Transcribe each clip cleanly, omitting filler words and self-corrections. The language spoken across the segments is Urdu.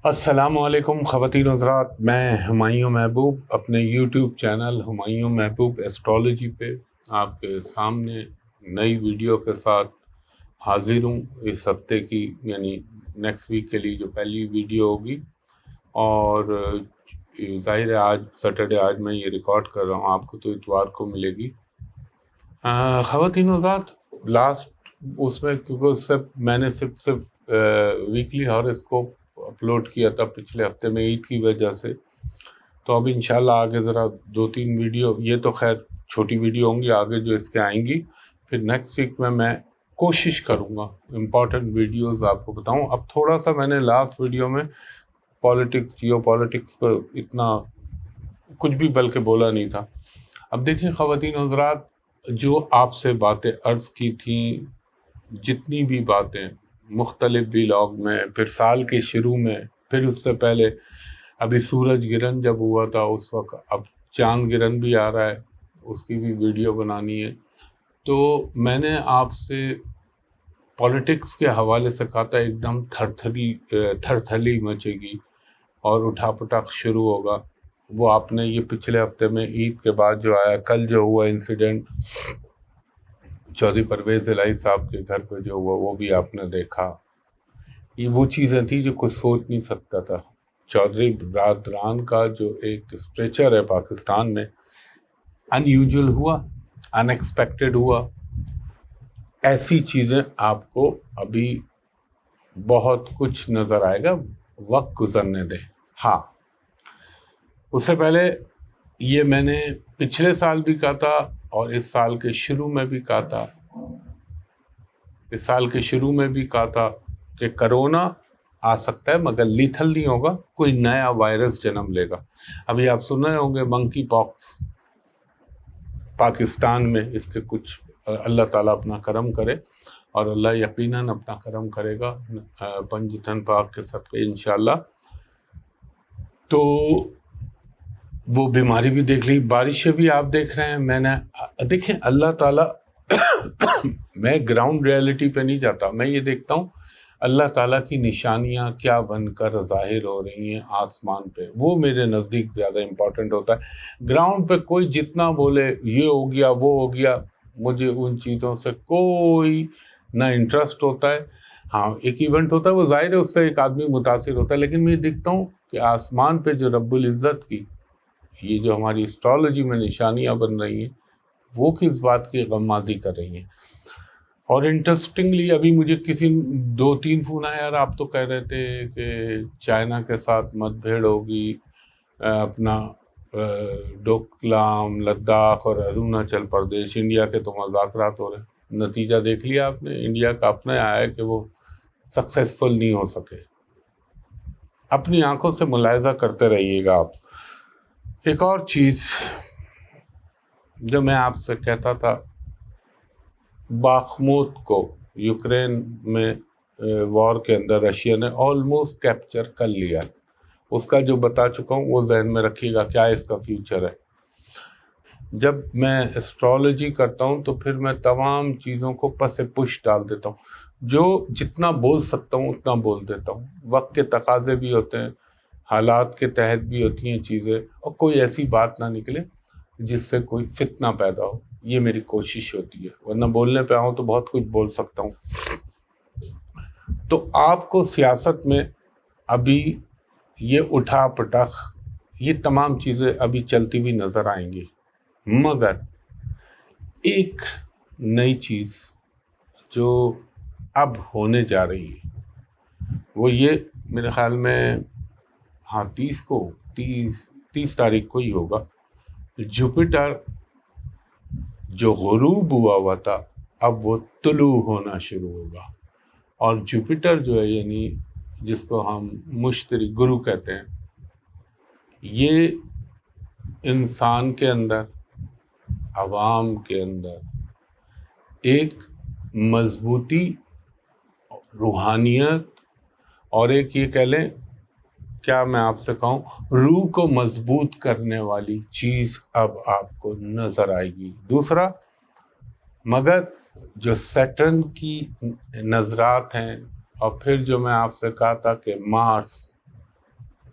السلام علیکم خواتین و حضرات، میں ہمایوں محبوب اپنے یوٹیوب چینل ہمایوں محبوب ایسٹرالوجی پہ آپ کے سامنے نئی ویڈیو کے ساتھ حاضر ہوں۔ اس ہفتے کی یعنی نیکسٹ ویک کے لیے جو پہلی ویڈیو ہوگی، اور ظاہر ہے آج سیٹرڈے، آج میں یہ ریکارڈ کر رہا ہوں، آپ کو تو اتوار کو ملے گی۔ خواتین و حضرات، لاسٹ اس میں کیونکہ میں نے صرف ویکلی ہاروسکوپ اپلوڈ کیا تھا پچھلے ہفتے میں عید کی وجہ سے، تو اب انشاءاللہ آگے ذرا 2-3 ویڈیو، یہ تو خیر چھوٹی ویڈیو ہوں گی آگے جو اس کے آئیں گی، پھر نیکسٹ ویک میں کوشش کروں گا امپورٹنٹ ویڈیوز آپ کو بتاؤں۔ اب تھوڑا سا میں نے لاسٹ ویڈیو میں پالیٹکس، جیو پالیٹکس کو اتنا کچھ بھی بلکہ بولا نہیں تھا۔ اب دیکھیں خواتین حضرات، جو آپ سے باتیں عرض کی تھیں، جتنی بھی باتیں مختلف ویلاگ میں، پھر سال کے شروع میں، پھر اس سے پہلے ابھی سورج گرہن جب ہوا تھا اس وقت، اب چاند گرہن بھی آ رہا ہے، اس کی بھی ویڈیو بنانی ہے، تو میں نے آپ سے پالیٹکس کے حوالے سے کہا تھا ایک دم تھرتھلی مچے گی اور اٹھا پٹاخ شروع ہوگا۔ وہ آپ نے یہ پچھلے ہفتے میں عید کے بعد جو آیا، کل جو ہوا انسیڈنٹ چودھری پرویز الہی صاحب کے گھر پہ جو ہوا، وہ بھی آپ نے دیکھا۔ یہ وہ چیزیں تھیں جو کوئی سوچ نہیں سکتا تھا۔ چودھری برادران کا جو ایک اسٹریچر ہے پاکستان میں، ان یوزول ہوا، ان ایکسپیکٹڈ ہوا۔ ایسی چیزیں آپ کو ابھی بہت کچھ نظر آئے گا، وقت گزرنے دیں۔ ہاں، اس سے پہلے یہ میں نے پچھلے سال بھی کہا تھا اور اس سال کے شروع میں بھی کہا تھا، کہ کرونا آ سکتا ہے مگر لیتھل نہیں ہوگا، کوئی نیا وائرس جنم لے گا۔ ابھی آپ سن رہے ہوں گے منکی پاکس پاکستان میں، اس کے کچھ اللہ تعالیٰ اپنا کرم کرے، اور اللہ یقیناً اپنا کرم کرے گا پنجتن پاک کے صدقے انشاءاللہ۔ تو وہ بیماری بھی دیکھ لی، بارشیں بھی آپ دیکھ رہے ہیں۔ دیکھیں اللہ تعالیٰ میں گراؤنڈ ریئلٹی پہ نہیں جاتا، میں یہ دیکھتا ہوں اللہ تعالیٰ کی نشانیاں کیا بن کر ظاہر ہو رہی ہیں آسمان پہ، وہ میرے نزدیک زیادہ امپورٹنٹ ہوتا ہے۔ گراؤنڈ پہ کوئی جتنا بولے یہ ہو گیا وہ ہو گیا، مجھے ان چیزوں سے کوئی نہ انٹرسٹ ہوتا ہے۔ ہاں، ایک ایونٹ ہوتا ہے، وہ ظاہر ہے اس سے ایک آدمی متاثر ہوتا ہے، لیکن میں دیکھتا ہوں کہ آسمان پہ جو رب العزت کی یہ جو ہماری اسٹرالوجی میں نشانیاں بن رہی ہیں، وہ کس بات کی غمازی کر رہی ہیں۔ اور انٹرسٹنگلی ابھی مجھے 2-3 فون آیا، یار آپ تو کہہ رہے تھے کہ چائنا کے ساتھ مت بھیڑ ہوگی، اپنا ڈوکلام، لداخ اور اروناچل پردیش، انڈیا کے تو مذاکرات ہو رہے ہیں۔ نتیجہ دیکھ لیا آپ نے، انڈیا کا اپنے آیا کہ وہ سکسیسفل نہیں ہو سکے۔ اپنی آنکھوں سے ملاحظہ کرتے رہیے گا آپ۔ ایک اور چیز جو میں آپ سے کہتا تھا، باخموت کو یوکرین میں وار کے اندر رشیا نے آلموسٹ کیپچر کر لیا، اس کا جو بتا چکا ہوں وہ ذہن میں رکھیے گا، کیا اس کا فیوچر ہے۔ جب میں اسٹرالوجی کرتا ہوں تو پھر میں تمام چیزوں کو پس پش ڈال دیتا ہوں، جو جتنا بول سکتا ہوں اتنا بول دیتا ہوں۔ وقت کے تقاضے بھی ہوتے ہیں، حالات کے تحت بھی ہوتی ہیں چیزیں، اور کوئی ایسی بات نہ نکلے جس سے کوئی فتنہ پیدا ہو، یہ میری کوشش ہوتی ہے، ورنہ بولنے پہ آؤں تو بہت کچھ بول سکتا ہوں۔ تو آپ کو سیاست میں ابھی یہ اٹھا پٹخ، یہ تمام چیزیں ابھی چلتی بھی نظر آئیں گی، مگر ایک نئی چیز جو اب ہونے جا رہی ہے وہ یہ، میرے خیال میں 30 تاریخ کو ہی ہوگا، جوپیٹر جو غروب ہوا تھا اب وہ طلوع ہونا شروع ہوگا۔ اور جوپیٹر جو ہے، یعنی جس کو ہم مشتری گرو کہتے ہیں، یہ انسان کے اندر، عوام کے اندر ایک مضبوطی، روحانیت، اور ایک یہ کہہ لیں، کیا میں آپ سے کہوں، روح کو مضبوط کرنے والی چیز اب آپ کو نظر آئے گی۔ دوسرا، مگر جو سیٹرن کی نظرات ہیں، اور پھر جو میں آپ سے کہا تھا کہ مارس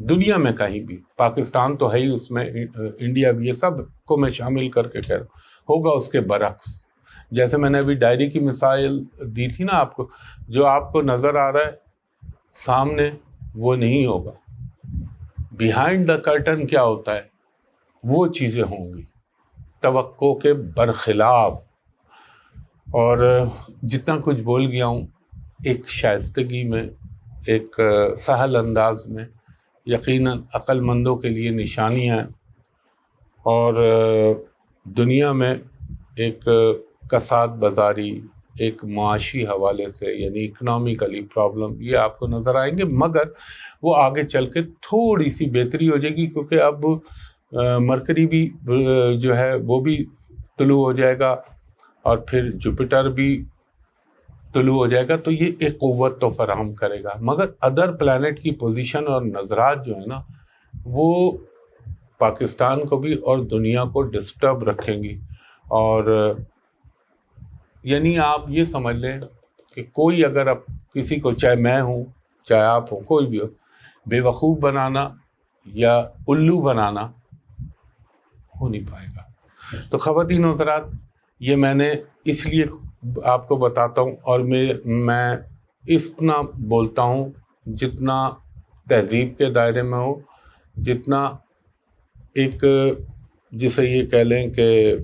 دنیا میں کہیں بھی، پاکستان تو ہے ہی اس میں، انڈیا بھی، یہ سب کو میں شامل کر کے کہہ رہا ہوں، ہوگا اس کے برعکس. جیسے میں نے ابھی ڈائری کی مثال دی تھی نا آپ کو، جو آپ کو نظر آ رہا ہے سامنے وہ نہیں ہوگا. بیہائنڈ دا کرٹن کیا ہوتا ہے، وہ چیزیں ہوں گی توقع کے برخلاف. اور جتنا کچھ بول گیا ہوں ایک شائستگی میں، ایک سہل انداز میں، یقیناً عقل مندوں کے لیے نشانیاں ہیں. اور دنیا میں ایک کساد بازاری، ایک معاشی حوالے سے یعنی اکنامیکلی پرابلم یہ آپ کو نظر آئیں گے، مگر وہ آگے چل کے تھوڑی سی بہتری ہو جائے گی، کیونکہ اب مرکری بھی جو ہے وہ بھی طلوع ہو جائے گا، اور پھر جوپیٹر بھی طلوع ہو جائے گا، تو یہ ایک قوت تو فراہم کرے گا. مگر ادر پلانٹ کی پوزیشن اور نظرات جو ہے نا وہ پاکستان کو بھی اور دنیا کو ڈسٹرب رکھیں گی. اور یعنی آپ یہ سمجھ لیں کہ کوئی اگر اب کسی کو، چاہے میں ہوں چاہے آپ ہوں، کوئی بھی ہو، بے وقوف بنانا یا الو بنانا ہو نہیں پائے گا. تو خواتین و حضرات، یہ میں نے اس لیے آپ کو بتاتا ہوں، اور میں اتنا بولتا ہوں جتنا تہذیب کے دائرے میں ہو، جتنا ایک جسے یہ کہہ لیں کہ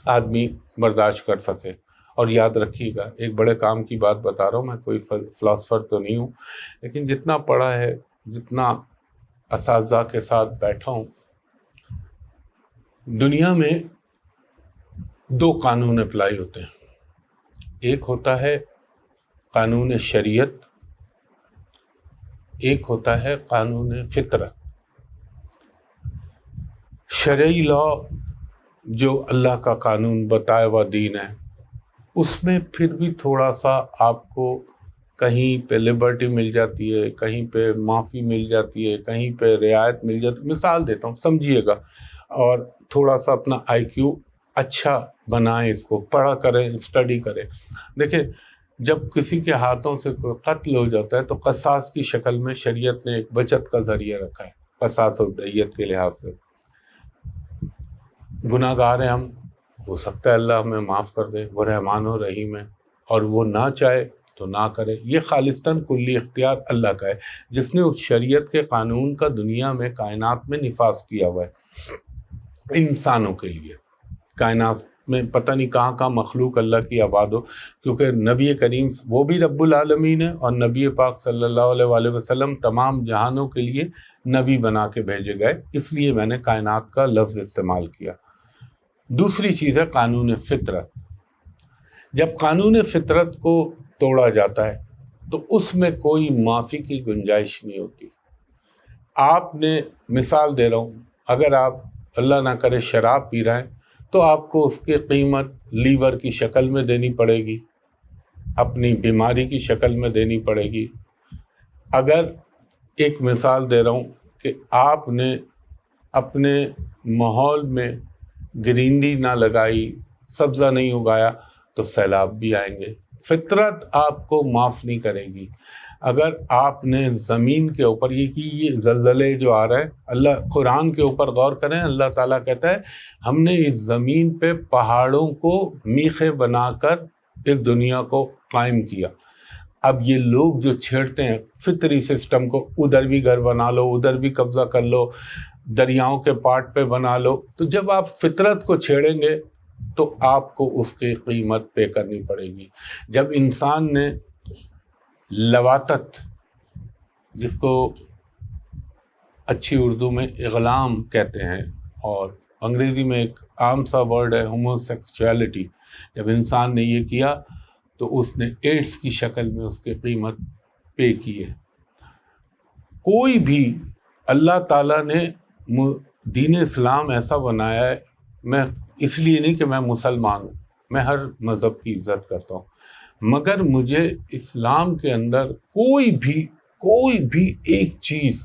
آدمی برداشت کر سکے. اور یاد رکھیے گا، ایک بڑے کام کی بات بتا رہا ہوں، میں کوئی فلاسفر تو نہیں ہوں، لیکن جتنا پڑھا ہے، جتنا اساتذہ کے ساتھ بیٹھا ہوں، دنیا میں 2 قانون اپلائی ہوتے ہیں. ایک ہوتا ہے قانون شریعت، ایک ہوتا ہے قانون فطرت. شرعی لا جو اللہ کا قانون بتایا ہوا دین ہے، اس میں پھر بھی تھوڑا سا آپ کو کہیں پہ لبرٹی مل جاتی ہے، کہیں پہ معافی مل جاتی ہے، کہیں پہ رعایت مل جاتی ہے. مثال دیتا ہوں، سمجھیے گا، اور تھوڑا سا اپنا آئی کیو اچھا بنائیں، اس کو پڑھا کریں، اسٹڈی کریں. دیکھیں، جب کسی کے ہاتھوں سے کوئی قتل ہو جاتا ہے تو قصاص کی شکل میں شریعت نے ایک بچت کا ذریعہ رکھا ہے، قصاص و دیت کے لحاظ سے. گناہ گار ہیں ہم، ہو سکتا ہے اللہ ہمیں معاف کر دے، وہ رحمان و رحیم ہے، اور وہ نہ چاہے تو نہ کرے. یہ خالصتاً کلی اختیار اللہ کا ہے، جس نے اس شریعت کے قانون کا دنیا میں، کائنات میں نفاذ کیا ہوا ہے انسانوں کے لیے. کائنات میں پتہ نہیں کہاں کہاں مخلوق اللہ کی آباد ہو، کیونکہ نبی کریم وہ بھی رب العالمین ہے، اور نبی پاک صلی اللہ علیہ وآلہ وسلم تمام جہانوں کے لیے نبی بنا کے بھیجے گئے، اس لیے میں نے کائنات کا لفظ استعمال کیا. دوسری چیز ہے قانون فطرت. جب قانون فطرت کو توڑا جاتا ہے تو اس میں کوئی معافی کی گنجائش نہیں ہوتی. آپ نے، مثال دے رہا ہوں، اگر آپ اللہ نہ کرے شراب پی رہے ہیں تو آپ کو اس کی قیمت لیور کی شکل میں دینی پڑے گی، اپنی بیماری کی شکل میں دینی پڑے گی. اگر ایک مثال دے رہا ہوں کہ آپ نے اپنے ماحول میں گرینری نہ لگائی، سبزہ نہیں اگایا، تو سیلاب بھی آئیں گے. فطرت آپ کو معاف نہیں کرے گی. اگر آپ نے زمین کے اوپر یہ زلزلے جو آ رہے ہیں، اللہ قرآن کے اوپر غور کریں، اللہ تعالیٰ کہتا ہے ہم نے اس زمین پہ پہاڑوں کو میخیں بنا کر اس دنیا کو قائم کیا. اب یہ لوگ جو چھیڑتے ہیں فطری سسٹم کو، ادھر بھی گھر بنا لو، ادھر بھی قبضہ کر لو، دریاؤں کے پارٹ پہ بنا لو، تو جب آپ فطرت کو چھیڑیں گے تو آپ کو اس کی قیمت پے کرنی پڑے گی. جب انسان نے لواطت، جس کو اچھی اردو میں اغلام کہتے ہیں، اور انگریزی میں ایک عام سا ورڈ ہے ہوموسیکسچویلٹی، جب انسان نے یہ کیا تو اس نے ایڈز کی شکل میں اس کی قیمت پے کی ہے. کوئی بھی، اللہ تعالیٰ نے دین اسلام ایسا بنایا ہے، میں اس لیے نہیں کہ میں مسلمان ہوں، میں ہر مذہب کی عزت کرتا ہوں، مگر مجھے اسلام کے اندر کوئی بھی ایک چیز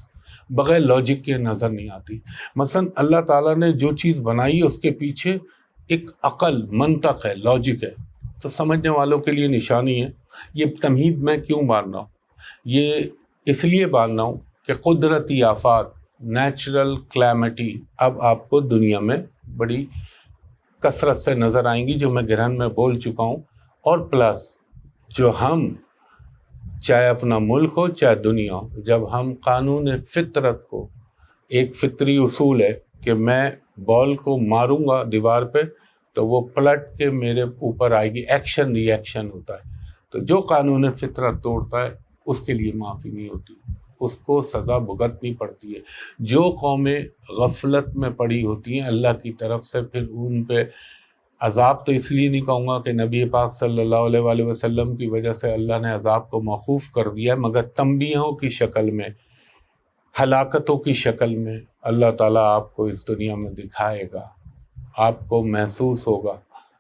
بغیر لاجک کے نظر نہیں آتی. مثلا اللہ تعالیٰ نے جو چیز بنائی ہے اس کے پیچھے ایک عقل، منطق ہے، لاجک ہے. تو سمجھنے والوں کے لیے نشانی ہے. یہ تمہید میں کیوں باندھ رہا ہوں؟ یہ اس لیے باندھ رہا ہوں کہ قدرتی آفات، نیچرل کلیمٹی اب آپ کو دنیا میں بڑی کثرت سے نظر آئیں گی، جو میں گرہن میں بول چکا ہوں. اور پلس جو ہم چاہے اپنا ملک ہو چاہے دنیا ہو، جب ہم قانون فطرت کو، ایک فطری اصول ہے کہ میں بال کو ماروں گا دیوار پہ تو وہ پلٹ کے میرے اوپر آئے گی، ایکشن ری ایکشن ہوتا ہے. تو جو قانون فطرت توڑتا ہے اس کے لیے معافی نہیں ہوتی، اس کو سزا بھگتنی پڑتی ہے. جو قومیں غفلت میں پڑی ہوتی ہیں اللہ کی طرف سے، پھر ان پہ عذاب تو اس لیے نہیں کہوں گا کہ نبی پاک صلی اللہ علیہ وآلہ وسلم کی وجہ سے اللہ نے عذاب کو موقوف کر دیا، مگر تنبیہوں کی شکل میں، ہلاکتوں کی شکل میں اللہ تعالیٰ آپ کو اس دنیا میں دکھائے گا. آپ کو محسوس ہوگا.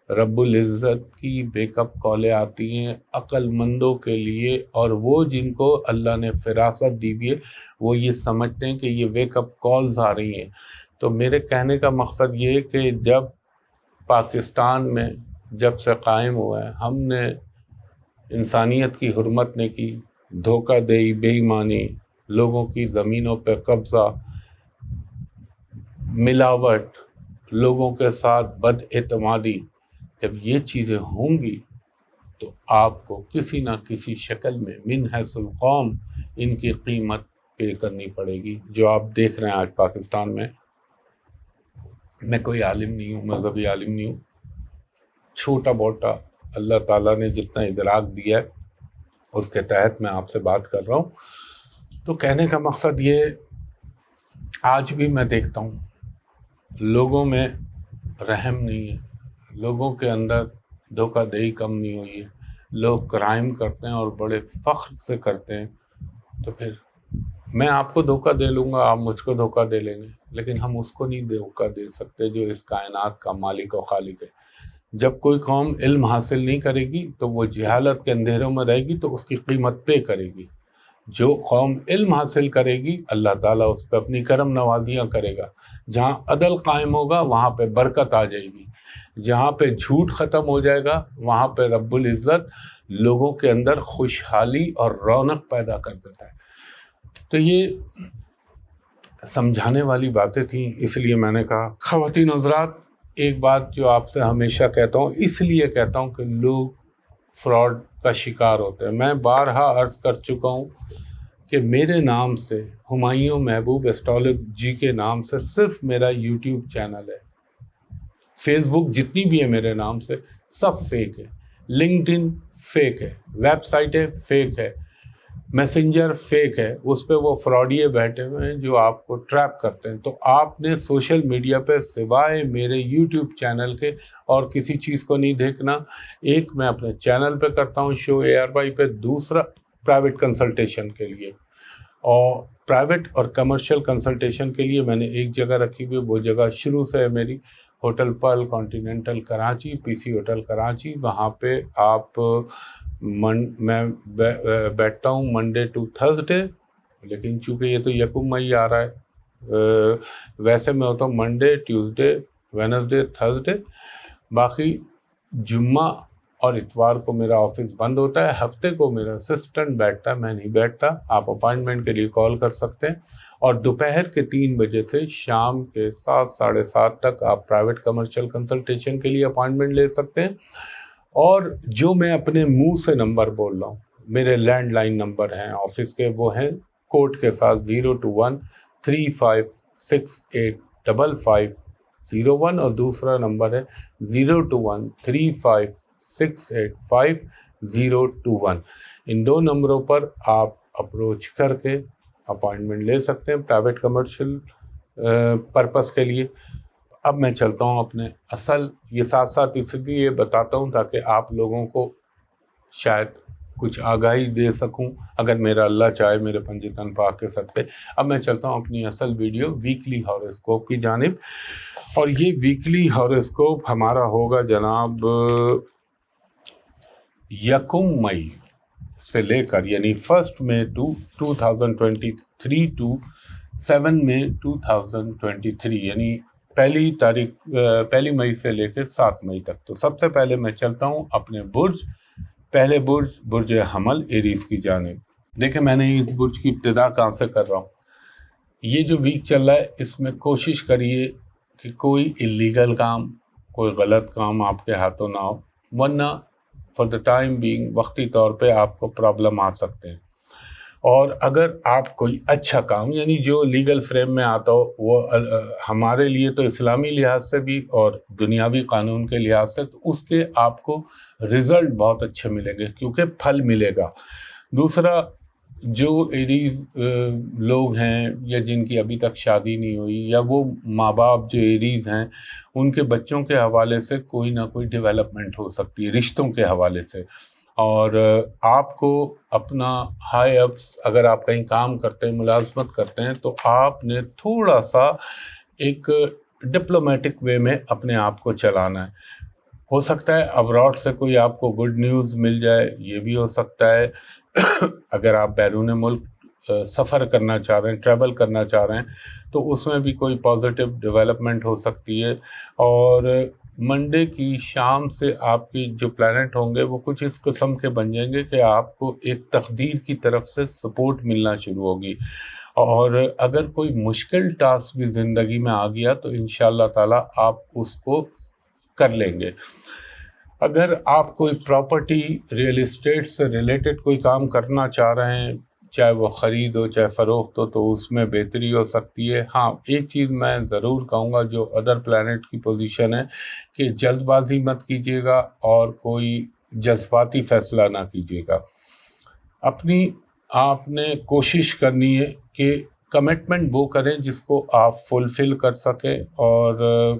رب العزت کی بیک اپ کالیں آتی ہیں عقل مندوں کے لیے، اور وہ جن کو اللہ نے فراست دی ہوئی ہے وہ یہ سمجھتے ہیں کہ یہ ویک اپ کالز آ رہی ہیں. تو میرے کہنے کا مقصد یہ ہے کہ جب پاکستان میں جب سے قائم ہوا ہے، ہم نے انسانیت کی حرمت نے کی، دھوکہ دہی، بے ایمانی، لوگوں کی زمینوں پہ قبضہ، ملاوٹ، لوگوں کے ساتھ بد اعتمادی، جب یہ چیزیں ہوں گی تو آپ کو کسی نہ کسی شکل میں من حیث القوم ان کی قیمت پے کرنی پڑے گی. جو آپ دیکھ رہے ہیں آج پاکستان میں، میں کوئی عالم نہیں ہوں، مذہبی عالم نہیں ہوں، چھوٹا موٹا اللہ تعالیٰ نے جتنا ادراک دیا ہے اس کے تحت میں آپ سے بات کر رہا ہوں. تو کہنے کا مقصد یہ، آج بھی میں دیکھتا ہوں لوگوں میں رحم نہیں ہے، لوگوں کے اندر دھوکہ دہی کم نہیں ہوئی ہے، لوگ کرائم کرتے ہیں اور بڑے فخر سے کرتے ہیں. تو پھر میں آپ کو دھوکہ دے لوں گا، آپ مجھ کو دھوکہ دے لیں گے، لیکن ہم اس کو نہیں دھوکہ دے سکتے جو اس کائنات کا مالک و خالق ہے. جب کوئی قوم علم حاصل نہیں کرے گی تو وہ جہالت کے اندھیروں میں رہے گی تو اس کی قیمت پے کرے گی. جو قوم علم حاصل کرے گی اللہ تعالیٰ اس پہ اپنی کرم نوازیاں کرے گا. جہاں عدل قائم ہوگا وہاں پہ برکت آ جائے گی. جہاں پہ جھوٹ ختم ہو جائے گا وہاں پہ رب العزت لوگوں کے اندر خوشحالی اور رونق پیدا کر دیتا ہے. تو یہ سمجھانے والی باتیں تھیں، اس لیے میں نے کہا. خواتین حضرات، ایک بات جو آپ سے ہمیشہ کہتا ہوں، اس لیے کہتا ہوں کہ لوگ فراڈ کا شکار ہوتے ہیں. میں بارہا عرض کر چکا ہوں کہ میرے نام سے، ہمایوں محبوب ایسٹرالوجی کے نام سے صرف میرا یوٹیوب چینل ہے. فیس بک جتنی بھی ہے میرے نام سے سب فیک ہے، لنکڈ ان فیک ہے، ویب سائٹیں فیک ہے، میسنجر فیک ہے، اس پہ وہ فراڈیے بیٹھے ہوئے ہیں جو آپ کو ٹریپ کرتے ہیں. تو آپ نے سوشل میڈیا پہ سوائے میرے یوٹیوب چینل کے اور کسی چیز کو نہیں دیکھنا. ایک میں اپنے چینل پہ کرتا ہوں شو ARY پہ، دوسرا پرائیویٹ کنسلٹیشن کے لیے. اور پرائیویٹ اور کمرشل کنسلٹیشن کے لیے میں نے ایک جگہ رکھی ہوئی، وہ جگہ شروع سے ہے میری، hotel Pearl continental Karachi, PC hotel Karachi. وہاں پہ آپ میں بیٹھتا ہوں منڈے ٹو تھرسڈے، لیکن چونکہ یہ تو یکم مئی آ رہا ہے، ویسے میں ہوتا ہوں منڈے، ٹیوزڈے، وینسڈے، تھرسڈے. باقی جمعہ اور اتوار کو میرا آفس بند ہوتا ہے. ہفتے کو میرا اسسٹنٹ بیٹھتا ہے، میں نہیں بیٹھتا. آپ اپائنٹمنٹ کے لیے کال کر سکتے ہیں. اور دوپہر کے 3 بجے سے شام کے 7 ساڑھے 7 تک آپ پرائیویٹ کمرشل کنسلٹیشن کے لیے اپائنٹمنٹ لے سکتے ہیں. اور جو میں اپنے منہ سے نمبر بول رہا ہوں، میرے لینڈ لائن نمبر ہیں آفس کے، وہ ہیں کوڈ کے ساتھ 021-3568-5501، اور دوسرا نمبر ہے 021-3568-5021. ان 2 نمبروں پر آپ اپروچ کر کے اپائنٹمنٹ لے سکتے ہیں پرائیویٹ کمرشل پرپس کے لیے. اب میں چلتا ہوں اپنے اصل، یہ ساتھ ساتھ اس لیے بتاتا ہوں تاکہ آپ لوگوں کو شاید کچھ آگاہی دے سکوں، اگر میرا اللہ چاہے میرے پنجتن پاک کے صدقے. اب میں چلتا ہوں اپنی اصل ویڈیو ویکلی ہاروسکوپ کی جانب. اور یہ ویکلی ہاروسکوپ ہمارا ہوگا جناب 1 مئی سے لے کر، یعنی 1 مئی 2023 ٹو 7 مئی 2023، یعنی پہلی مئی سے لے کے 7 مئی تک. تو سب سے پہلے میں چلتا ہوں اپنے پہلے برج حمل ایریز کی جانب. دیکھیں میں نے اس برج کی ابتدا کہاں سے کر رہا ہوں. یہ جو ویک چل رہا ہے اس میں کوشش کریے کہ کوئی اللیگل کام، کوئی غلط کام آپ کے ہاتھوں نہ ہو، ورنہ فار دا ٹائم بینگ وقتی طور پہ آپ کو پرابلم آ سکتے ہیں۔ اور اگر آپ کوئی اچھا کام، یعنی جو لیگل فریم میں آتا ہو، وہ ہمارے لیے تو اسلامی لحاظ سے بھی اور دنیاوی قانون کے لحاظ سے، تو اس کے آپ کو رزلٹ بہت اچھے ملیں گے، کیونکہ پھل ملے گا۔ دوسرا، جو ایریز لوگ ہیں یا جن کی ابھی تک شادی نہیں ہوئی، یا وہ ماں باپ جو ایریز ہیں، ان کے بچوں کے حوالے سے کوئی نہ کوئی ڈیولپمنٹ ہو سکتی ہے رشتوں کے حوالے سے۔ اور آپ کو اپنا ہائی اپس، اگر آپ کہیں کام کرتے ہیں، ملازمت کرتے ہیں، تو آپ نے تھوڑا سا ایک ڈپلومیٹک وے میں اپنے آپ کو چلانا ہے۔ ہو سکتا ہے ابراڈ سے کوئی آپ کو گڈ نیوز مل جائے، یہ بھی ہو سکتا ہے اگر آپ بیرون ملک سفر کرنا چاہ رہے ہیں، ٹریول کرنا چاہ رہے ہیں، تو اس میں بھی کوئی پازیٹیو ڈیولپمنٹ ہو سکتی ہے۔ اور منڈے کی شام سے آپ کی جو پلانٹ ہوں گے وہ کچھ اس قسم کے بن جائیں گے کہ آپ کو ایک تقدیر کی طرف سے سپورٹ ملنا شروع ہوگی۔ اور اگر کوئی مشکل ٹاسک بھی زندگی میں آ گیا تو انشاءاللہ تعالیٰ آپ اس کو کر لیں گے۔ اگر آپ کوئی پراپرٹی، ریئل اسٹیٹ سے ریلیٹڈ کوئی کام کرنا چاہ رہے ہیں، چاہے وہ خرید ہو چاہے فروخت ہو، تو اس میں بہتری ہو سکتی ہے۔ ہاں، ایک چیز میں ضرور کہوں گا جو ادر پلانٹ کی پوزیشن ہے، کہ جلد بازی مت کیجیے گا اور کوئی جذباتی فیصلہ نہ کیجیے گا۔ آپ نے کوشش کرنی ہے کہ کمٹمنٹ وہ کریں جس کو آپ فلفل کر سکیں، اور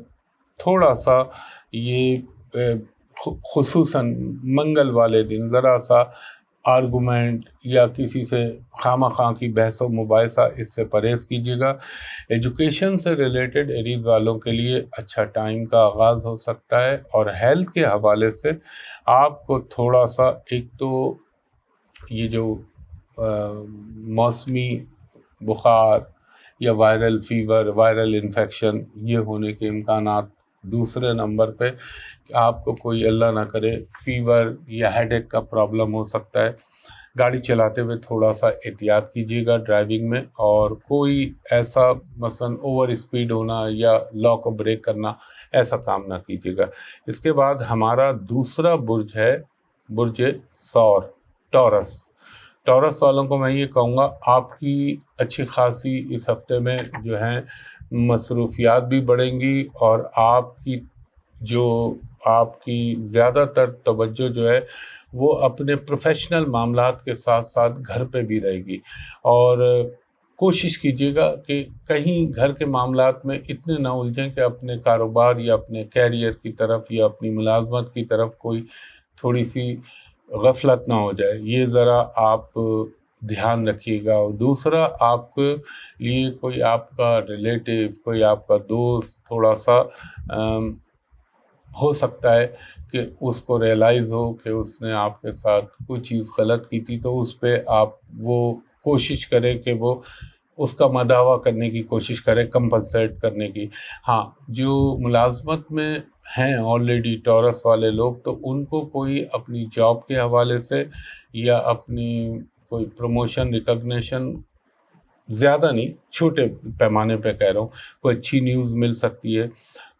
تھوڑا سا یہ خصوصاً منگل والے دن ذرا سا آرگومنٹ یا کسی سے خواہ خواہ کی بحث و مباحثہ، اس سے پرہیز کیجیے گا۔ ایجوکیشن سے ریلیٹڈ ایریز والوں کے لیے اچھا ٹائم کا آغاز ہو سکتا ہے، اور ہیلتھ کے حوالے سے آپ کو تھوڑا سا، ایک تو یہ جو موسمی بخار یا وائرل فیور، وائرل انفیکشن، یہ ہونے کے امکانات۔ دوسرے نمبر پہ کہ آپ کو کوئی اللہ نہ کرے فیور یا ہیڈ ایک کا پرابلم ہو سکتا ہے۔ گاڑی چلاتے ہوئے تھوڑا سا احتیاط کیجیے گا ڈرائیونگ میں، اور کوئی ایسا مثلا اوور اسپیڈ ہونا یا لاک کو بریک کرنا، ایسا کام نہ کیجیے گا۔ اس کے بعد ہمارا دوسرا برج ہے برج ثور، ٹورس والوں کو میں یہ کہوں گا، آپ کی اچھی خاصی اس ہفتے میں جو ہیں مصروفیات بھی بڑھیں گی، اور آپ کی زیادہ تر توجہ جو ہے وہ اپنے پروفیشنل معاملات کے ساتھ ساتھ گھر پہ بھی رہے گی۔ اور کوشش کیجیے گا کہ کہیں گھر کے معاملات میں اتنے نہ الجھیں کہ اپنے کاروبار یا اپنے کیریئر کی طرف یا اپنی ملازمت کی طرف کوئی تھوڑی سی غفلت نہ ہو جائے، یہ ذرا آپ دھیان رکھیے گا۔ اور دوسرا، آپ کے لیے کوئی آپ کا ریلیٹیو، کوئی آپ کا دوست تھوڑا سا ہو سکتا ہے کہ اس کو ریئلائز ہو کہ اس نے آپ کے ساتھ کوئی چیز غلط کی تھی، تو اس پہ آپ وہ کوشش کرے کہ وہ اس کا مداوع کرنے کی کوشش کرے، کمپنسیٹ کرنے کی۔ ہاں، جو ملازمت میں ہیں آلریڈی ٹورس والے لوگ، تو ان کو کوئی اپنی جاب کے حوالے سے یا اپنی کوئی پروموشن، ریکگنیشن، زیادہ نہیں، چھوٹے پیمانے پہ کہہ رہا ہوں، کوئی اچھی نیوز مل سکتی ہے۔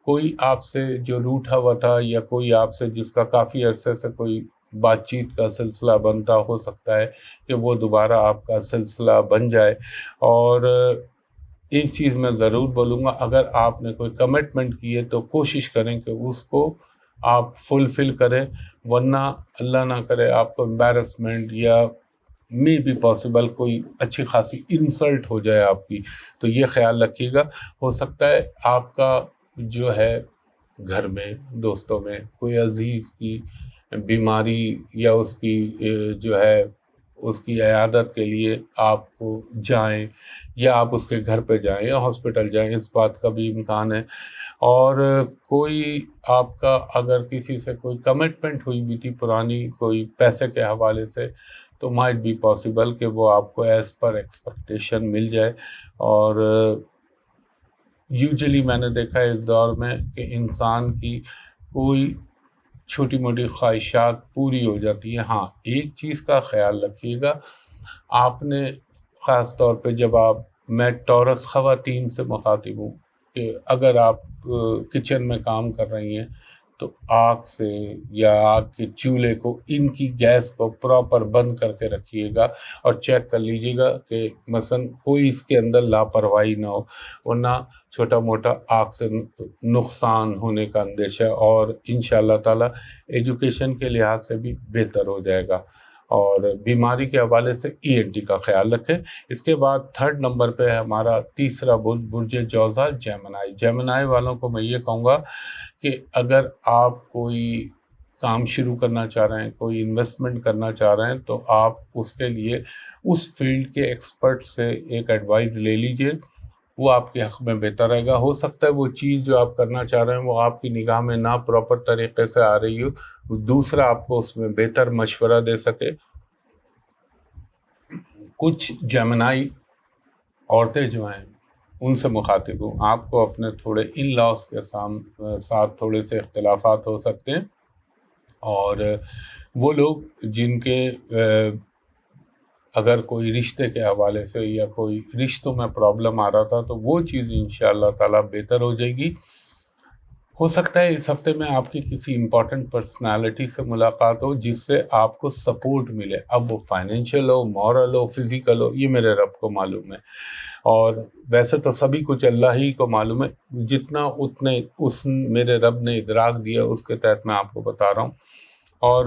کوئی آپ سے جو روٹھا ہوا تھا، یا کوئی آپ سے جس کا کافی عرصے سے کوئی بات چیت کا سلسلہ بنتا، ہو سکتا ہے کہ وہ دوبارہ آپ کا سلسلہ بن جائے۔ اور ایک چیز میں ضرور بولوں گا، اگر آپ نے کوئی کمٹمنٹ کی ہے تو کوشش کریں کہ اس کو آپ فلفل کریں، ورنہ اللہ نہ کرے آپ کو امبیرسمنٹ یا میں بھی پاسبل کوئی اچھی خاصی انسلٹ ہو جائے آپ کی، تو یہ خیال رکھیے گا۔ ہو سکتا ہے آپ کا جو ہے گھر میں، دوستوں میں کوئی عزیز کی بیماری، یا اس کی جو ہے اس کی عیادت کے لیے آپ کو جائیں، یا آپ اس کے گھر پہ جائیں یا ہاسپٹل جائیں، اس بات کا بھی امکان ہے۔ اور کوئی آپ کا اگر کسی سے کوئی کمٹمنٹ ہوئی بھی تھی پرانی، کوئی پیسے کے حوالے سے، تو مائٹ بی پاسبل کہ وہ آپ کو ایز پر ایکسپیکٹیشن مل جائے۔ اور یوزلی میں نے دیکھا ہے اس دور میں کہ انسان کی کوئی چھوٹی موٹی خواہشات پوری ہو جاتی ہیں۔ ہاں، ایک چیز کا خیال رکھیے گا، آپ نے خاص طور پہ جب آپ میں ٹورس خواتین سے مخاطب ہوں کہ اگر آپ کچن میں کام کر رہی ہیں تو آگ سے یا آگ کے چولہے کو ان کی گیس کو پراپر بند کر کے رکھیے گا اور چیک کر لیجیے گا کہ مثلا کوئی اس کے اندر لاپرواہی نہ ہو، ورنہ چھوٹا موٹا آگ سے نقصان ہونے کا اندیشہ، اور انشاءاللہ تعالی ایجوکیشن کے لحاظ سے بھی بہتر ہو جائے گا۔ اور بیماری کے حوالے سے ENT کا خیال رکھیں۔ اس کے بعد 3rd نمبر پہ ہمارا تیسرا برج جوزا جیمنائی والوں کو میں یہ کہوں گا کہ اگر آپ کوئی کام شروع کرنا چاہ رہے ہیں، کوئی انویسٹمنٹ کرنا چاہ رہے ہیں، تو آپ اس کے لیے اس فیلڈ کے ایکسپرٹ سے ایک ایڈوائز لے لیجئے، وہ آپ کے حق میں بہتر رہے گا۔ ہو سکتا ہے وہ چیز جو آپ کرنا چاہ رہے ہیں وہ آپ کی نگاہ میں نہ پراپر طریقے سے آ رہی ہو، دوسرا آپ کو اس میں بہتر مشورہ دے سکے۔ کچھ جیمنائی عورتیں جو ہیں ان سے مخاطب ہوں، آپ کو اپنے تھوڑے ان لاس کے ساتھ تھوڑے سے اختلافات ہو سکتے ہیں، اور وہ لوگ جن کے اگر کوئی رشتے کے حوالے سے یا کوئی رشتوں میں پرابلم آ رہا تھا تو وہ چیز انشاءاللہ تعالی بہتر ہو جائے گی۔ ہو سکتا ہے اس ہفتے میں آپ کی کسی امپورٹنٹ پرسنالٹی سے ملاقات ہو جس سے آپ کو سپورٹ ملے، اب وہ فائنینشیل ہو، مورل ہو، فزیکل ہو، یہ میرے رب کو معلوم ہے، اور ویسے تو سبھی کچھ اللہ ہی کو معلوم ہے، جتنا اس میرے رب نے ادراک دیا اس کے تحت میں آپ کو بتا رہا ہوں۔ اور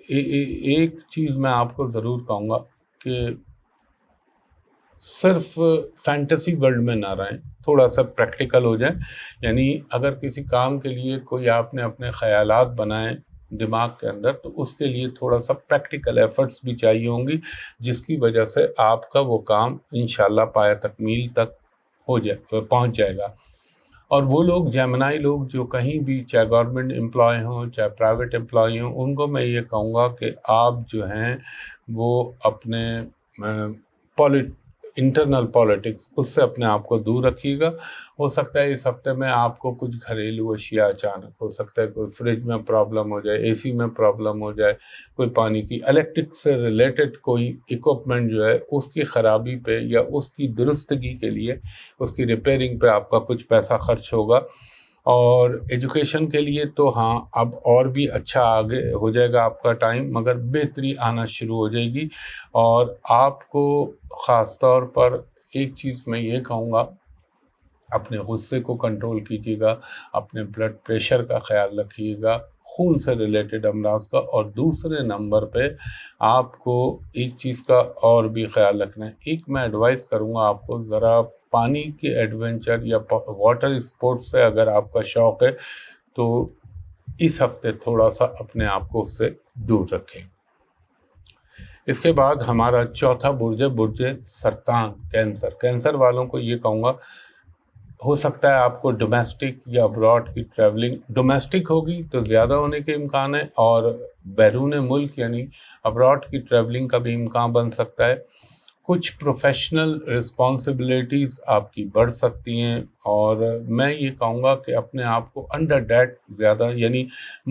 ایک چیز میں آپ کو ضرور کہوں گا کہ صرف فینٹیسی ورلڈ میں نہ رہیں، تھوڑا سا پریکٹیکل ہو جائیں، یعنی اگر کسی کام کے لیے کوئی آپ نے اپنے خیالات بنائیں دماغ کے اندر تو اس کے لیے تھوڑا سا پریکٹیکل ایفرٹس بھی چاہیے ہوں گی، جس کی وجہ سے آپ کا وہ کام انشاءاللہ پایہ تکمیل تک پہنچ جائے گا۔ اور وہ لوگ جیمنائی لوگ جو کہیں بھی چاہے گورنمنٹ امپلائی ہوں چاہے پرائیویٹ امپلائی ہوں، ان کو میں یہ کہوں گا کہ آپ جو ہیں وہ اپنے انٹرنل پالیٹکس اس سے اپنے آپ کو دور رکھیے گا۔ ہو سکتا ہے اس ہفتے میں آپ کو کچھ گھریلو اشیاء اچانک، ہو سکتا ہے کوئی فریج میں پرابلم ہو جائے، AC میں پرابلم ہو جائے، کوئی پانی کی الیکٹرک سے ریلیٹڈ کوئی اکوپمنٹ جو ہے اس کی خرابی پہ یا اس کی درستگی کے لیے، اس کی ریپیئرنگ پہ آپ کا کچھ پیسہ خرچ ہوگا۔ اور ایجوکیشن کے لیے تو ہاں اب اور بھی اچھا آگے ہو جائے گا آپ کا ٹائم، مگر بہتری آنا شروع ہو جائے گی۔ اور آپ کو خاص طور پر ایک چیز میں یہ کہوں گا، اپنے غصے کو کنٹرول کیجیے گا، اپنے بلڈ پریشر کا خیال رکھیے گا، خون سے ریلیٹڈ امراض کا، اور دوسرے نمبر پہ آپ کو ایک چیز کا اور بھی خیال رکھنا ہے۔ ایک میں ایڈوائز کروں گا آپ کو، ذرا پانی کے ایڈونچر یا واٹر اسپورٹس سے اگر آپ کا شوق ہے تو اس ہفتے تھوڑا سا اپنے آپ کو اس سے دور رکھیں۔ اس کے بعد ہمارا چوتھا برج سرطان کینسر والوں کو یہ کہوں گا، ہو سکتا ہے آپ کو ڈومیسٹک یا ابراڈ کی ٹریولنگ، ڈومیسٹک ہوگی تو زیادہ ہونے کے امکان ہے، اور بیرون ملک یعنی ابراڈ کی ٹریولنگ کا بھی امکان بن سکتا ہے۔ کچھ پروفیشنل رسپانسبلٹیز آپ کی بڑھ سکتی ہیں، اور میں یہ کہوں گا کہ اپنے آپ کو انڈر ڈیٹ زیادہ، یعنی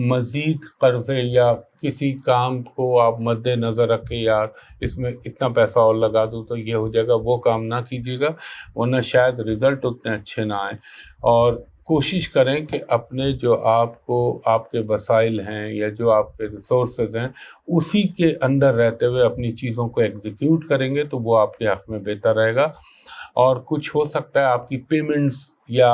مزید قرضے یا کسی کام کو آپ مد نظر رکھ کے یار اس میں اتنا پیسہ اور لگا دوں تو یہ ہو جائے گا، وہ کام نہ کیجیے گا، ورنہ شاید رزلٹ اتنے اچھے نہ آئیں۔ اور کوشش کریں کہ اپنے جو آپ کے وسائل ہیں یا جو آپ کے ریسورسز ہیں اسی کے اندر رہتے ہوئے اپنی چیزوں کو ایگزیکیوٹ کریں گے تو وہ آپ کے حق میں بہتر رہے گا۔ اور کچھ ہو سکتا ہے آپ کی پیمنٹس یا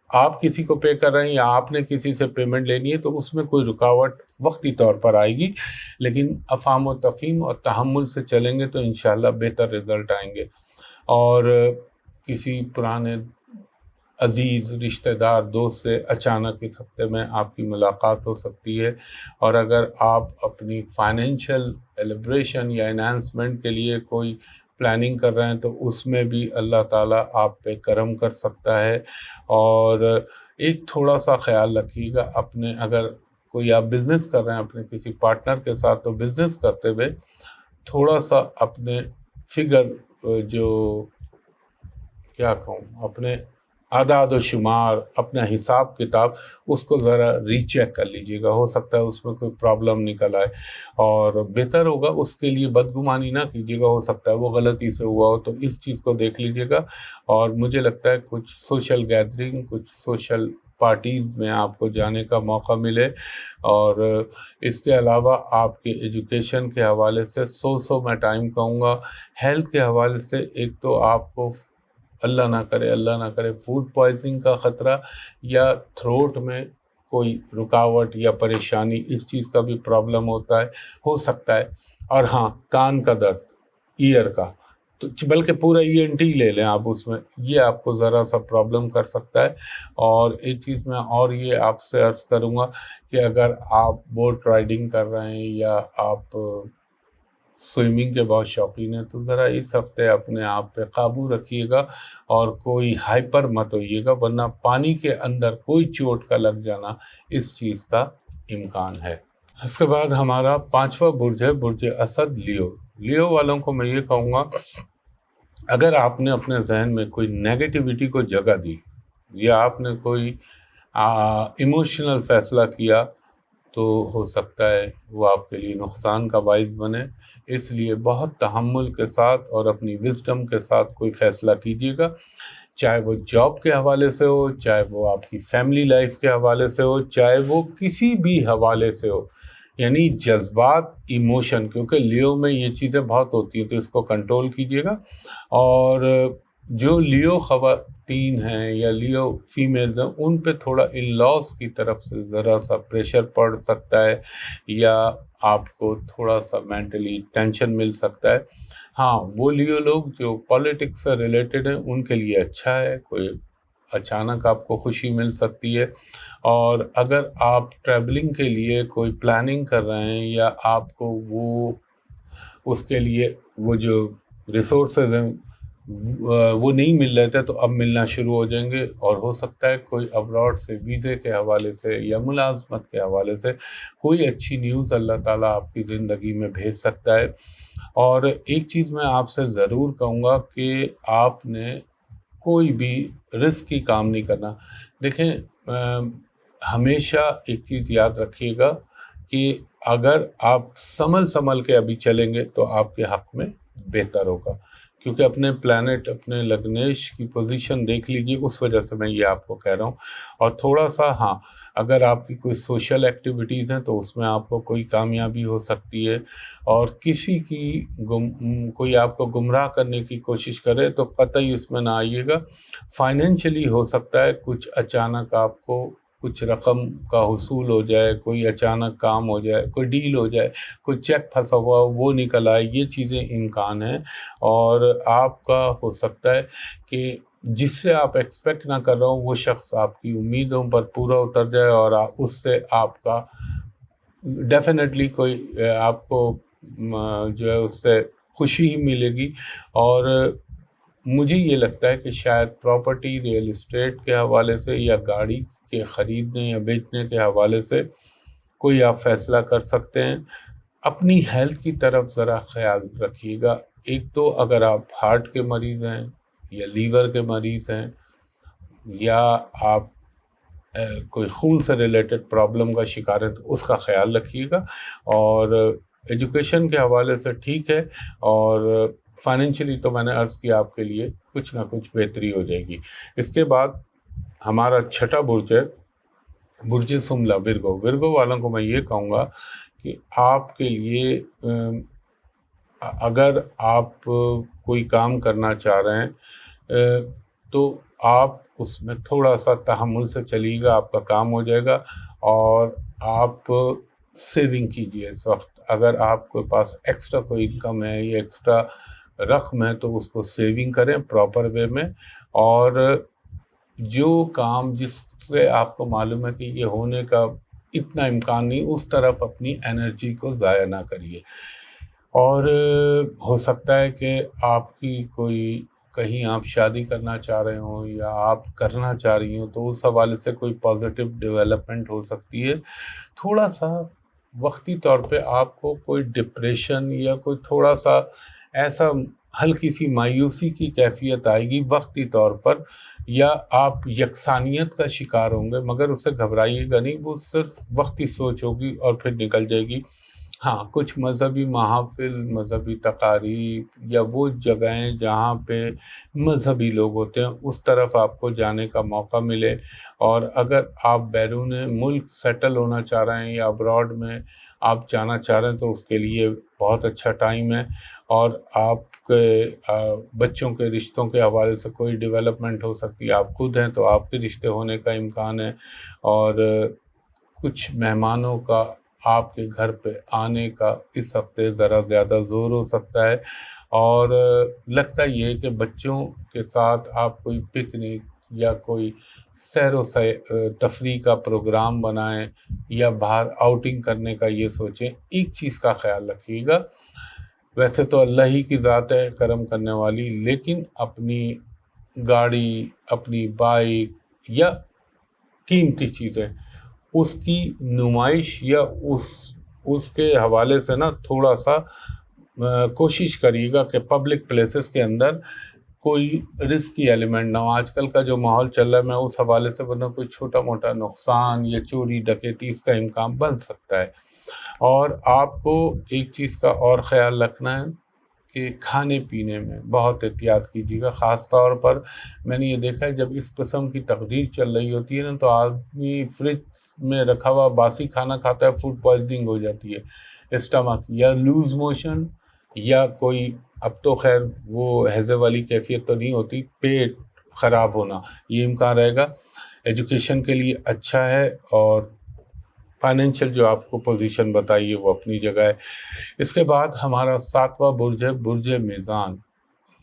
آپ کسی کو پے کر رہے ہیں یا آپ نے کسی سے پیمنٹ لینی ہے تو اس میں کوئی رکاوٹ وقتی طور پر آئے گی، لیکن افہام و تفہیم اور تحمل سے چلیں گے تو انشاءاللہ بہتر رزلٹ آئیں گے۔ اور کسی پرانے عزیز رشتہ دار دوست سے اچانک اس ہفتے میں آپ کی ملاقات ہو سکتی ہے، اور اگر آپ اپنی فائنینشیل ایلیبریشن یا انہانسمنٹ کے لیے کوئی پلاننگ کر رہے ہیں تو اس میں بھی اللہ تعالیٰ آپ پہ کرم کر سکتا ہے۔ اور ایک تھوڑا سا خیال رکھیے گا اپنے، اگر کوئی آپ بزنس کر رہے ہیں اپنے کسی پارٹنر کے ساتھ تو بزنس کرتے ہوئے تھوڑا سا اپنے فگر جو کیا کہوں اپنے اعداد و شمار، اپنا حساب کتاب، اس کو ذرا ری چیک کر لیجئے گا، ہو سکتا ہے اس میں کوئی پرابلم نکل آئے، اور بہتر ہوگا اس کے لیے بدگمانی نہ کیجیے گا، ہو سکتا ہے وہ غلطی سے ہوا ہو، تو اس چیز کو دیکھ لیجیے گا۔ اور مجھے لگتا ہے کچھ سوشل گیدرنگ، کچھ سوشل پارٹیز میں آپ کو جانے کا موقع ملے، اور اس کے علاوہ آپ کے ایجوکیشن کے حوالے سے میں ٹائم کہوں گا، ہیلتھ کے حوالے سے ایک تو آپ کو اللہ نہ کرے فوڈ پوائزنگ کا خطرہ، یا تھروٹ میں کوئی رکاوٹ یا پریشانی، اس چیز کا بھی پرابلم ہو سکتا ہے۔ اور ہاں، کان کا درد، ایئر کا، تو بلکہ پورا ENT لے لیں آپ، اس میں یہ آپ کو ذرا سا پرابلم کر سکتا ہے۔ اور ایک چیز میں اور یہ آپ سے عرض کروں گا کہ اگر آپ بوٹ رائڈنگ کر رہے ہیں یا آپ سوئمنگ کے بہت شوقین ہیں، تو ذرا اس ہفتے اپنے آپ پہ قابو رکھیے گا، اور کوئی ہائپر مت ہوئیے گا، ورنہ پانی کے اندر کوئی چوٹ کا لگ جانا اس چیز کا امکان ہے۔ اس کے بعد ہمارا 5واں برج ہے برج اسد، لیو والوں کو میں یہ کہوں گا، اگر آپ نے اپنے ذہن میں کوئی نیگیٹیوٹی کو جگہ دی، یا آپ نے کوئی ایموشنل فیصلہ کیا، تو ہو سکتا ہے وہ آپ کے لیے نقصان کا باعث بنے۔ اس لیے بہت تحمل کے ساتھ اور اپنی وزڈم کے ساتھ کوئی فیصلہ کیجیے گا، چاہے وہ جاب کے حوالے سے ہو، چاہے وہ آپ کی فیملی لائف کے حوالے سے ہو، چاہے وہ کسی بھی حوالے سے ہو۔ یعنی جذبات، ایموشن، کیونکہ لیو میں یہ چیزیں بہت ہوتی ہیں، تو اس کو کنٹرول کیجیے گا۔ اور جو لیو خواتین ہیں یا لیو فیمیلز ہیں، ان پہ تھوڑا ان لاس کی طرف سے ذرا سا پریشر پڑ سکتا ہے، یا آپ کو تھوڑا سا مینٹلی ٹینشن مل سکتا ہے۔ ہاں، وہ لیو لوگ جو پالیٹکس سے ریلیٹڈ ہیں، ان کے لیے اچھا ہے، کوئی اچانک آپ کو خوشی مل سکتی ہے۔ اور اگر آپ ٹریولنگ کے لیے کوئی پلاننگ کر رہے ہیں، یا آپ کو اس کے لیے وہ جو ریسورسز ہیں وہ نہیں مل رہے تھے، تو اب ملنا شروع ہو جائیں گے، اور ہو سکتا ہے کوئی ابراڈ سے ویزے کے حوالے سے یا ملازمت کے حوالے سے کوئی اچھی نیوز اللہ تعالیٰ آپ کی زندگی میں بھیج سکتا ہے۔ اور ایک چیز میں آپ سے ضرور کہوں گا کہ آپ نے کوئی بھی رسکی کام نہیں کرنا۔ دیکھیں، ہمیشہ ایک چیز یاد رکھیے گا کہ اگر آپ سنبھل کے ابھی چلیں گے تو آپ کے حق میں بہتر ہوگا، کیونکہ اپنے پلانٹ، اپنے لگنیش کی پوزیشن دیکھ لیجیے، اس وجہ سے میں یہ آپ کو کہہ رہا ہوں۔ اور تھوڑا سا ہاں، اگر آپ کی کوئی سوشل ایکٹیویٹیز ہیں تو اس میں آپ کو کوئی کامیابی ہو سکتی ہے، اور کسی کی کوئی آپ کو گمراہ کرنے کی کوشش کرے تو قطعی اس میں نہ آئیے گا۔ فائنینشلی ہو سکتا ہے کچھ اچانک آپ کو کچھ رقم کا حصول ہو جائے، کوئی اچانک کام ہو جائے، کوئی ڈیل ہو جائے، کوئی چیک پھنسا ہوا وہ نکل آئے، یہ چیزیں امکان ہیں۔ اور آپ کا ہو سکتا ہے کہ جس سے آپ ایکسپیکٹ نہ کر رہا ہوں، وہ شخص آپ کی امیدوں پر پورا اتر جائے، اور اس سے آپ کا ڈیفینیٹلی کوئی آپ کو جو ہے اس سے خوشی ہی ملے گی۔ اور مجھے یہ لگتا ہے کہ شاید پراپرٹی، ریئل اسٹیٹ کے حوالے سے، یا گاڑی کے خریدنے یا بیچنے کے حوالے سے کوئی آپ فیصلہ کر سکتے ہیں۔ اپنی ہیلتھ کی طرف ذرا خیال رکھیے گا۔ ایک تو اگر آپ ہارٹ کے مریض ہیں، یا لیور کے مریض ہیں، یا آپ کوئی خون سے ریلیٹڈ پرابلم کا شکار ہے، تو اس کا خیال رکھیے گا۔ اور ایجوکیشن کے حوالے سے ٹھیک ہے، اور فائنینشلی تو میں نے عرض کیا آپ کے لیے کچھ نہ کچھ بہتری ہو جائے گی۔ اس کے بعد ہمارا 6واں برج ہے برج سملا، ورگو والوں کو میں یہ کہوں گا کہ آپ کے لیے اگر آپ کوئی کام کرنا چاہ رہے ہیں تو آپ اس میں تھوڑا سا تحمل سے چلیے گا، آپ کا کام ہو جائے گا۔ اور آپ سیونگ کیجیے اس وقت، اگر آپ کے پاس ایکسٹرا کوئی انکم ہے یا ایکسٹرا رقم ہے تو اس کو سیونگ کریں پراپر وے میں، اور جو کام جس سے آپ کو معلوم ہے کہ یہ ہونے کا اتنا امکان نہیں، اس طرف اپنی انرجی کو ضائع نہ کریے۔ اور ہو سکتا ہے کہ آپ کی کوئی کہیں آپ شادی کرنا چاہ رہے ہوں یا آپ کرنا چاہ رہی ہوں، تو اس حوالے سے کوئی پازیٹیو ڈیولپمنٹ ہو سکتی ہے۔ تھوڑا سا وقتی طور پہ آپ کو کوئی ڈپریشن یا کوئی تھوڑا سا ایسا ہلکی سی مایوسی کی کیفیت آئے گی وقتی طور پر، یا آپ یکسانیت کا شکار ہوں گے، مگر اس سے گھبرائیے گا نہیں، وہ صرف وقتی سوچ ہوگی اور پھر نکل جائے گی۔ ہاں، کچھ مذہبی محافل، مذہبی تقاریب یا وہ جگہیں جہاں پہ مذہبی لوگ ہوتے ہیں اس طرف آپ کو جانے کا موقع ملے، اور اگر آپ بیرون ملک سیٹل ہونا چاہ رہے ہیں یا ابراڈ میں آپ جانا چاہ رہے ہیں تو اس کے لیے بہت اچھا ٹائم ہے، اور آپ کے بچوں کے رشتوں کے حوالے سے کوئی ڈیولپمنٹ ہو سکتی ہے، آپ خود ہیں تو آپ کے رشتے ہونے کا امکان ہے، اور کچھ مہمانوں کا آپ کے گھر پہ آنے کا اس ہفتے ذرا زیادہ زور ہو سکتا ہے، اور لگتا یہ ہے کہ بچوں کے ساتھ آپ کوئی پکنک یا کوئی سیر و تفریح کا پروگرام بنائیں یا باہر آؤٹنگ کرنے کا یہ سوچیں۔ ایک چیز کا خیال رکھیے گا، ویسے تو اللہ ہی کی ذات ہے کرم کرنے والی، لیکن اپنی گاڑی، اپنی بائک یا قیمتی چیزیں، اس کی نمائش یا اس کے حوالے سے نا تھوڑا سا کوشش کریے گا کہ پبلک پلیسز کے اندر کوئی رسکی ایلیمنٹ نہ ہو۔ آج کل کا جو ماحول چل رہا ہے، میں اس حوالے سے بنا کوئی چھوٹا موٹا نقصان یا چوری ڈکیتی اس کا امکان بن سکتا ہے۔ اور آپ کو ایک چیز کا اور خیال رکھنا ہے کہ کھانے پینے میں بہت احتیاط کیجیے گا، خاص طور پر میں نے یہ دیکھا ہے جب اس قسم کی تقدیر چل رہی ہوتی ہے نا تو آدمی فریج میں رکھا ہوا باسی کھانا کھاتا ہے، فوڈ پوائزننگ ہو جاتی ہے، اسٹمک یا لوز موشن، یا کوئی اب تو خیر وہ ہیضے والی کیفیت تو نہیں ہوتی، پیٹ خراب ہونا یہ امکان رہے گا۔ ایجوکیشن کے لیے اچھا ہے، اور فائنینشیل جو آپ کو پوزیشن بتائیے وہ اپنی جگہ ہے۔ اس کے بعد ہمارا 7واں برج ہے برج میزان،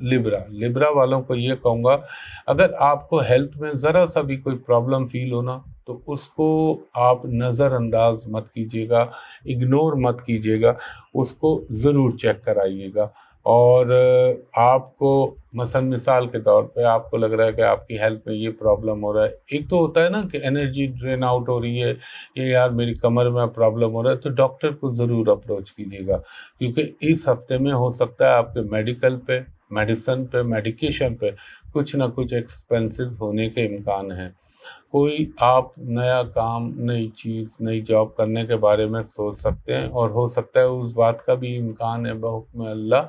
لبرا والوں کو یہ کہوں گا، اگر آپ کو ہیلتھ میں ذرا سا بھی کوئی پرابلم فیل ہونا تو اس کو آپ نظر انداز مت کیجیے گا، اگنور مت کیجیے گا، اس کو ضرور چیک کرائیے گا۔ اور آپ کو مثال کے طور پہ آپ کو لگ رہا ہے کہ آپ کی ہیلتھ میں یہ پرابلم ہو رہا ہے، ایک تو ہوتا ہے نا کہ انرجی ڈرین آؤٹ ہو رہی ہے، یہ یار میری کمر میں پرابلم ہو رہا ہے، تو ڈاکٹر کو ضرور اپروچ کیجیے گا، کیونکہ اس ہفتے میں ہو سکتا ہے آپ کے میڈیکل پہ، میڈیسن پہ، میڈیکیشن پہ کچھ نہ کچھ ایکسپینسز ہونے کے امکان ہیں۔ کوئی آپ نیا کام، نئی چیز، نئی جاب کرنے کے بارے میں سوچ سکتے ہیں، اور ہو سکتا ہے اس بات کا بھی امکان ہے بحکم اللہ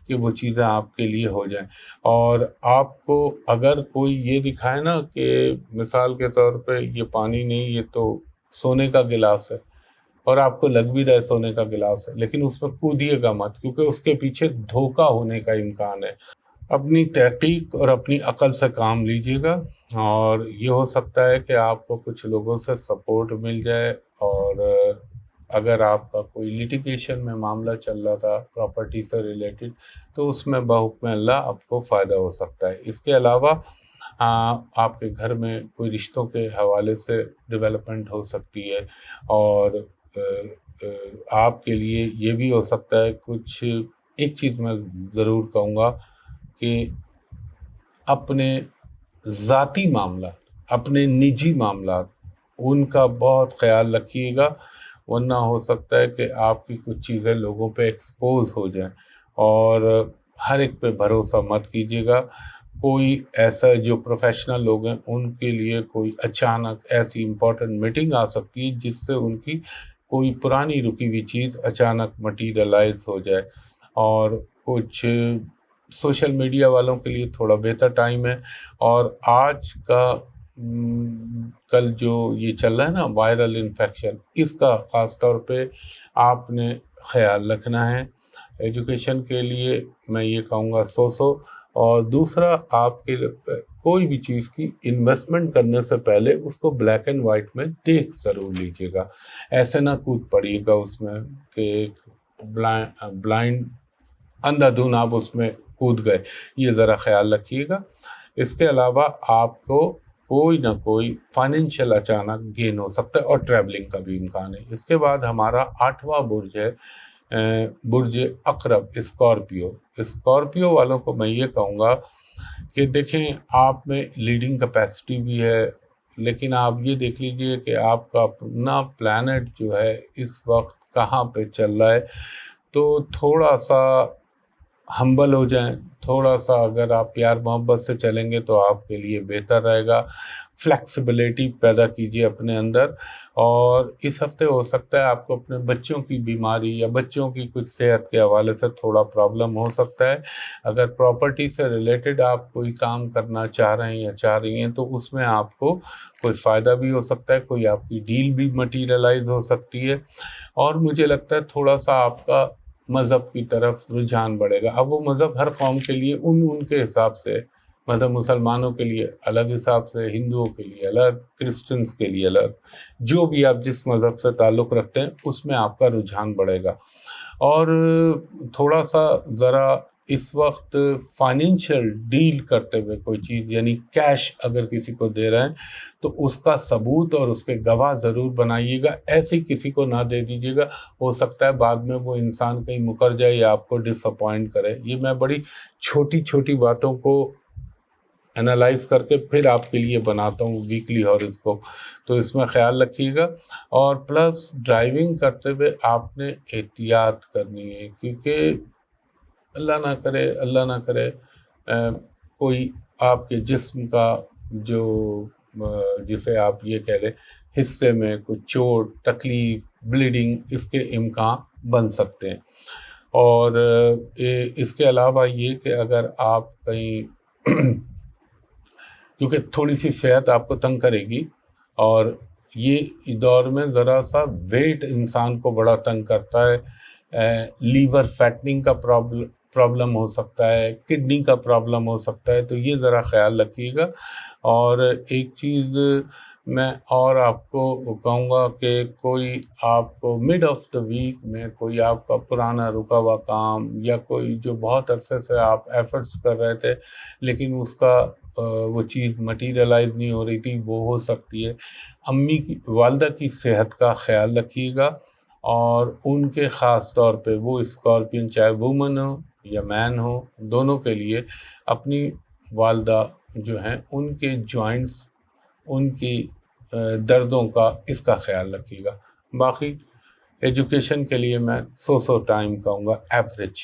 کہ وہ چیزیں آپ کے لیے ہو جائیں۔ اور آپ کو اگر کوئی یہ دکھائے نا کہ مثال کے طور پہ یہ پانی نہیں، یہ تو سونے کا گلاس ہے، اور آپ کو لگ بھی رہا ہے سونے کا گلاس ہے، لیکن اس میں کودیے گا مت، کیونکہ اس کے پیچھے دھوکہ ہونے کا امکان ہے۔ اپنی تحقیق اور اپنی عقل سے کام لیجیے گا، اور یہ ہو سکتا ہے کہ آپ کو کچھ لوگوں سے سپورٹ مل جائے، اور اگر آپ کا کوئی لیٹیگیشن میں معاملہ چل رہا تھا پراپرٹی سے ریلیٹڈ تو اس میں بحکم اللہ آپ کو فائدہ ہو سکتا ہے۔ اس کے علاوہ آپ کے گھر میں کوئی رشتوں کے حوالے سے ڈیولپمنٹ ہو سکتی ہے، اور آپ کے لیے یہ بھی ہو سکتا ہے کچھ، ایک چیز میں ضرور کہوں گا کہ اپنے ذاتی معاملات، اپنے نجی معاملات، ان کا بہت خیال رکھیے گا، ورنہ ہو سکتا ہے کہ آپ کی کچھ چیزیں لوگوں پہ ایکسپوز ہو جائیں۔ اور ہر ایک پہ بھروسہ مت کیجیے گا، کوئی ایسا جو پروفیشنل لوگ ہیں ان کے لیے کوئی اچانک ایسی امپورٹنٹ میٹنگ آ سکتی ہے جس سے ان کی کوئی پرانی رکی ہوئی چیز اچانک مٹیریلائز ہو جائے۔ اور کچھ سوشل میڈیا والوں کے لیے تھوڑا بہتر ٹائم ہے، اور آج کا کل جو یہ چل رہا ہے نا وائرل انفیکشن، اس کا خاص طور پہ آپ نے خیال رکھنا ہے۔ ایجوکیشن کے لیے میں یہ کہوں گا سو اور دوسرا آپ کے کوئی بھی چیز کی انویسٹمنٹ کرنے سے پہلے اس کو بلیک اینڈ وائٹ میں دیکھ ضرور لیجیے گا، ایسے نہ کود پڑیے گا اس میں کہ بلائنڈ اندھا دھن آپ اس میں کود گئے، یہ ذرا خیال رکھیے گا۔ اس کے علاوہ آپ کو کوئی نہ کوئی فائنینشیل اچانک گین ہو سکتا ہے، اور ٹریولنگ کا بھی امکان ہے۔ اس کے بعد ہمارا 8واں برج ہے برج عقرب، اسکارپیو والوں کو میں یہ کہوں گا کہ دیکھیں آپ میں لیڈنگ کیپیسٹی بھی ہے، لیکن آپ یہ دیکھ لیجئے کہ آپ کا اپنا پلانٹ جو ہے اس وقت کہاں پہ چل رہا ہے، تو تھوڑا سا ہمبل ہو جائیں، تھوڑا سا اگر آپ پیار محبت سے چلیں گے تو آپ کے لیے بہتر رہے گا. فلیکسیبلٹی پیدا کیجیے اپنے اندر. اور اس ہفتے ہو سکتا ہے آپ کو اپنے بچوں کی بیماری یا بچوں کی کچھ صحت کے حوالے سے تھوڑا پرابلم ہو سکتا ہے. اگر پراپرٹی سے ریلیٹڈ آپ کوئی کام کرنا چاہ رہے ہیں یا چاہ رہی ہیں تو اس میں آپ کو کوئی فائدہ بھی ہو سکتا ہے، کوئی آپ کی ڈیل بھی مٹیریلائز ہو سکتی ہے. اور مجھے لگتا ہے تھوڑا سا آپ کا مذہب کی طرف رجحان بڑھے گا. اب وہ مذہب ہر قوم کے لیے ان کے حساب سے، مطلب مسلمانوں کے لیے الگ حساب سے، ہندوؤں کے لیے الگ، کرسچنس کے لیے الگ، جو بھی آپ جس مذہب سے تعلق رکھتے ہیں اس میں آپ کا رجحان بڑھے گا. اور تھوڑا سا ذرا اس وقت فائنینشیل ڈیل کرتے ہوئے کوئی چیز، یعنی کیش اگر کسی کو دے رہے ہیں تو اس کا ثبوت اور اس کے گواہ ضرور بنائیے گا. ایسے کسی کو نہ دے دیجیے گا، ہو سکتا ہے بعد میں وہ انسان کہیں مکر جائے یا آپ کو ڈس اپوائنٹ کرے. یہ میں بڑی چھوٹی چھوٹی باتوں کو انالائز کر کے پھر آپ کے لیے بناتا ہوں ویکلی ہاروسکوپ، تو اس میں خیال رکھیے گا. اور پلس ڈرائیونگ کرتے ہوئے آپ نے احتیاط کرنی ہے، کیونکہ اللہ نہ کرے کوئی آپ کے جسم کا جو جسے آپ یہ کہہ لیں حصے میں کوئی چوٹ، تکلیف، بلیڈنگ، اس کے امکان بن سکتے ہیں. اور اس کے علاوہ یہ کہ اگر آپ کہیں کیونکہ تھوڑی سی صحت آپ کو تنگ کرے گی، اور یہ دور میں ذرا سا ویٹ انسان کو بڑا تنگ کرتا ہے. لیور فیٹنگ کا پرابلم ہو سکتا ہے، کڈنی کا پرابلم ہو سکتا ہے، تو یہ ذرا خیال رکھیے گا. اور ایک چیز میں اور آپ کو کہوں گا کہ کوئی آپ کو مڈ آف دا ویک میں کوئی آپ کا پرانا رکا ہوا کام یا کوئی جو بہت عرصے سے آپ ایفرٹس کر رہے تھے لیکن اس کا وہ چیز مٹیریلائز نہیں ہو رہی تھی، وہ ہو سکتی ہے. امی کی، والدہ کی صحت کا خیال رکھیے گا. اور ان کے خاص طور پہ وہ اسکارپین، چاہے وومن ہو یا مین ہو، دونوں کے لیے اپنی والدہ جو ہیں ان کے جوائنٹس، ان کی دردوں کا، اس کا خیال رکھیے گا. باقی ایجوکیشن کے لیے میں سو ٹائم کہوں گا ایوریج.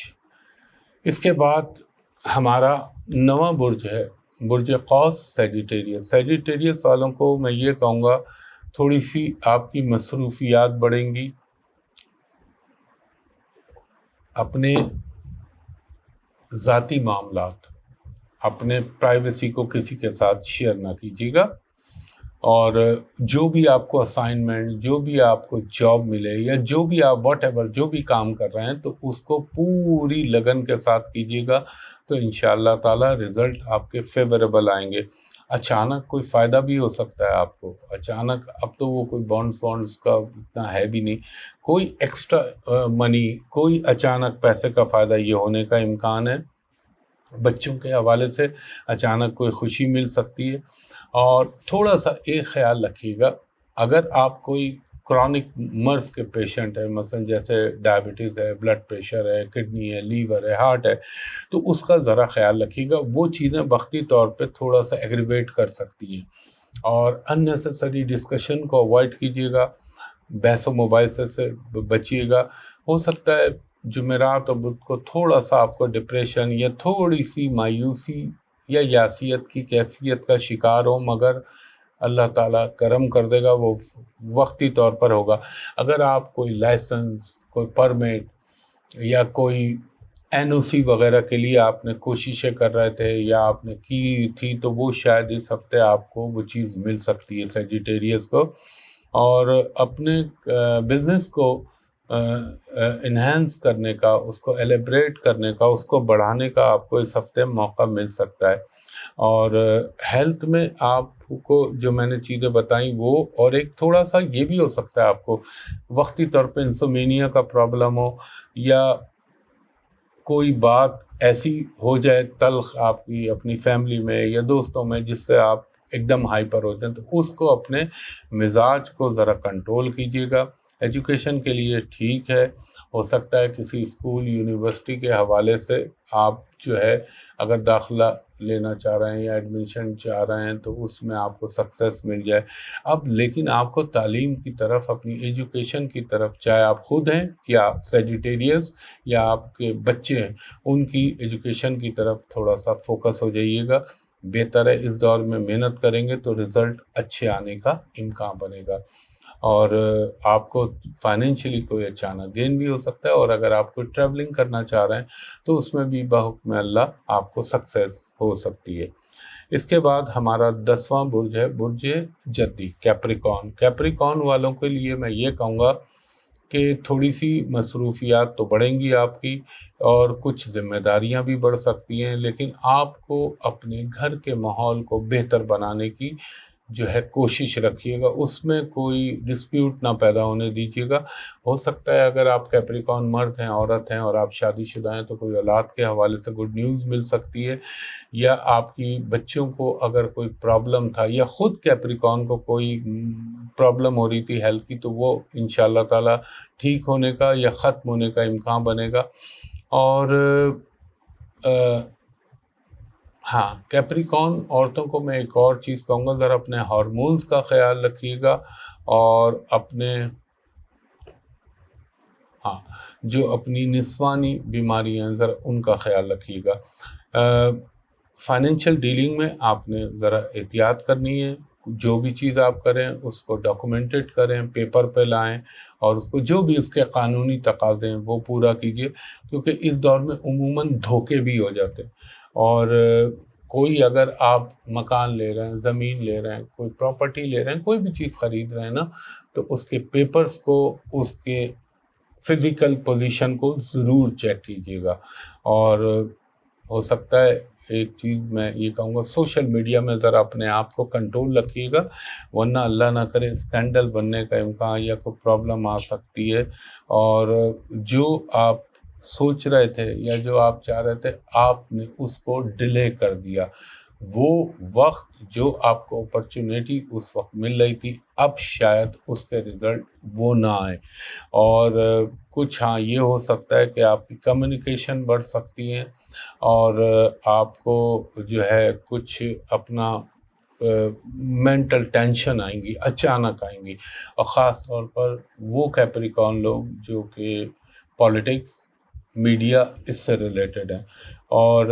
اس کے بعد ہمارا نواں برج ہے برج قوس، سیجیٹیریس والوں کو میں یہ کہوں گا تھوڑی سی آپ کی مصروفیات بڑھیں گی. اپنے ذاتی معاملات، اپنے پرائیویسی کو کسی کے ساتھ شیئر نہ کیجیے گا. اور جو بھی آپ کو اسائنمنٹ، جو بھی آپ کو جاب ملے یا جو بھی آپ واٹ ایور جو بھی کام کر رہے ہیں تو اس کو پوری لگن کے ساتھ کیجیے گا، تو انشاءاللہ تعالی رزلٹ آپ کے فیوریبل آئیں گے. اچانک کوئی فائدہ بھی ہو سکتا ہے آپ کو، اچانک اب تو وہ کوئی بانڈس کا اتنا ہے بھی نہیں، کوئی ایکسٹرا منی، کوئی اچانک پیسے کا فائدہ یہ ہونے کا امکان ہے. بچوں کے حوالے سے اچانک کوئی خوشی مل سکتی ہے. اور تھوڑا سا ایک خیال رکھیے گا، اگر آپ کوئی کرونک مرض کے پیشنٹ ہے، مثلا جیسے ڈائبٹیز ہے، بلڈ پریشر ہے، کڈنی ہے، لیور ہے، ہارٹ ہے، تو اس کا ذرا خیال رکھیے گا. وہ چیزیں وقتی طور پہ تھوڑا سا ایگریویٹ کر سکتی ہیں. اور اننیسیسری ڈسکشن کو اوائڈ کیجیے گا، بحث و مباحثے سے بچیے گا. ہو سکتا ہے جمعرات اور بدھ کو تھوڑا سا آپ کو ڈپریشن یا تھوڑی سی مایوسی یا یاسیت کی کیفیت کا شکار ہو، مگر اللہ تعالیٰ کرم کر دے گا، وہ وقتی طور پر ہوگا. اگر آپ کوئی لائسنس، کوئی پرمٹ یا کوئی NOC وغیرہ کے لیے آپ نے کوششیں کر رہے تھے یا آپ نے کی تھی تو وہ شاید اس ہفتے آپ کو وہ چیز مل سکتی ہے سیجیٹیریس کو. اور اپنے بزنس کو انہینس کرنے کا، اس کو ایلیبریٹ کرنے کا، اس کو بڑھانے کا آپ کو اس ہفتے موقع مل سکتا ہے. اور ہیلتھ میں آپ کو جو میں نے چیزیں بتائیں وہ، اور ایک تھوڑا سا یہ بھی ہو سکتا ہے آپ کو وقتی طور پہ انسومینیا کا پرابلم ہو، یا کوئی بات ایسی ہو جائے تلخ آپ کی اپنی فیملی میں یا دوستوں میں جس سے آپ ایک دم ہائپر ہو جائیں، تو اس کو اپنے مزاج کو ذرا کنٹرول کیجیے گا. ایجوکیشن کے لیے ٹھیک ہے، ہو سکتا ہے کسی اسکول یونیورسٹی کے حوالے سے آپ جو ہے اگر داخلہ لینا چاہ رہے ہیں یا ایڈمیشن چاہ رہے ہیں تو اس میں آپ کو سکسیس مل جائے۔ اب لیکن آپ کو تعلیم کی طرف، اپنی ایجوکیشن کی طرف، چاہے آپ خود ہیں یا سیجیٹیریس یا آپ کے بچے ہیں، ان کی ایجوکیشن کی طرف تھوڑا سا فوکس ہو جائیے گا۔ بہتر ہے، اس دور میں محنت کریں گے تو رزلٹ اچھے آنے کا امکان بنے گا، اور آپ کو فائنینشلی کوئی اچانک گین بھی ہو سکتا ہے، اور اگر آپ کو ٹریولنگ کرنا چاہ رہے ہیں تو اس میں بھی بحکم اللہ آپ کو سکسیس ہو سکتی ہے۔ اس کے بعد ہمارا 10واں برج ہے برج جدی، کیپریکون۔ کیپریکون والوں کے لیے میں یہ کہوں گا کہ تھوڑی سی مصروفیات تو بڑھیں گی آپ کی، اور کچھ ذمہ داریاں بھی بڑھ سکتی ہیں، لیکن آپ کو اپنے گھر کے ماحول کو بہتر بنانے کی جو ہے کوشش رکھیے گا، اس میں کوئی ڈسپیوٹ نہ پیدا ہونے دیجیے گا۔ ہو سکتا ہے اگر آپ کیپریکون مرد ہیں، عورت ہیں اور آپ شادی شدہ ہیں تو کوئی اولاد کے حوالے سے گڈ نیوز مل سکتی ہے، یا آپ کی بچوں کو اگر کوئی پرابلم تھا یا خود کیپریکون کو کوئی پرابلم ہو رہی تھی ہیلتھ کی، تو وہ انشاءاللہ تعالی ٹھیک ہونے کا یا ختم ہونے کا امکان بنے گا۔ اور ہاں، کیپریکون عورتوں کو میں ایک اور چیز کہوں گا، ذرا اپنے ہارمونز کا خیال رکھیے گا، اور اپنے جو اپنی نسوانی بیماریاں ہیں ذرا ان کا خیال رکھیے گا۔ فائنینشیل ڈیلنگ میں آپ نے ذرا احتیاط کرنی ہے، جو بھی چیز آپ کریں اس کو ڈاکومنٹڈ کریں، پیپر پہ لائیں، اور اس کو جو بھی اس کے قانونی تقاضے ہیں وہ پورا کیجیے، کیونکہ اس دور میں عموماً دھوکے بھی ہو جاتے ہیں، اور کوئی اگر آپ مکان لے رہے ہیں، زمین لے رہے ہیں، کوئی پراپرٹی لے رہے ہیں، کوئی بھی چیز خرید رہے ہیں نا، تو اس کے پیپرز کو، اس کے فزیکل پوزیشن کو ضرور چیک کیجیے گا۔ اور ہو سکتا ہے ایک چیز میں یہ کہوں گا، سوشل میڈیا میں ذرا اپنے آپ کو کنٹرول رکھیے گا، ورنہ اللہ نہ کرے اسکینڈل بننے کا امکان یا کوئی پرابلم آ سکتی ہے، اور جو آپ سوچ رہے تھے یا جو آپ چاہ رہے تھے آپ نے اس کو ڈیلے کر دیا، وہ وقت جو آپ کو اپرچونیٹی اس وقت مل رہی تھی اب شاید اس کے رزلٹ وہ نہ آئے، اور کچھ یہ ہو سکتا ہے کہ آپ کی کمیونیکیشن بڑھ سکتی ہے، اور آپ کو جو ہے کچھ اپنا مینٹل ٹینشن آئیں گی، اچانک آئیں گی، اور خاص طور پر وہ کیپریکون لوگ جو کہ پالیٹکس، میڈیا اس سے ریلیٹڈ ہیں، اور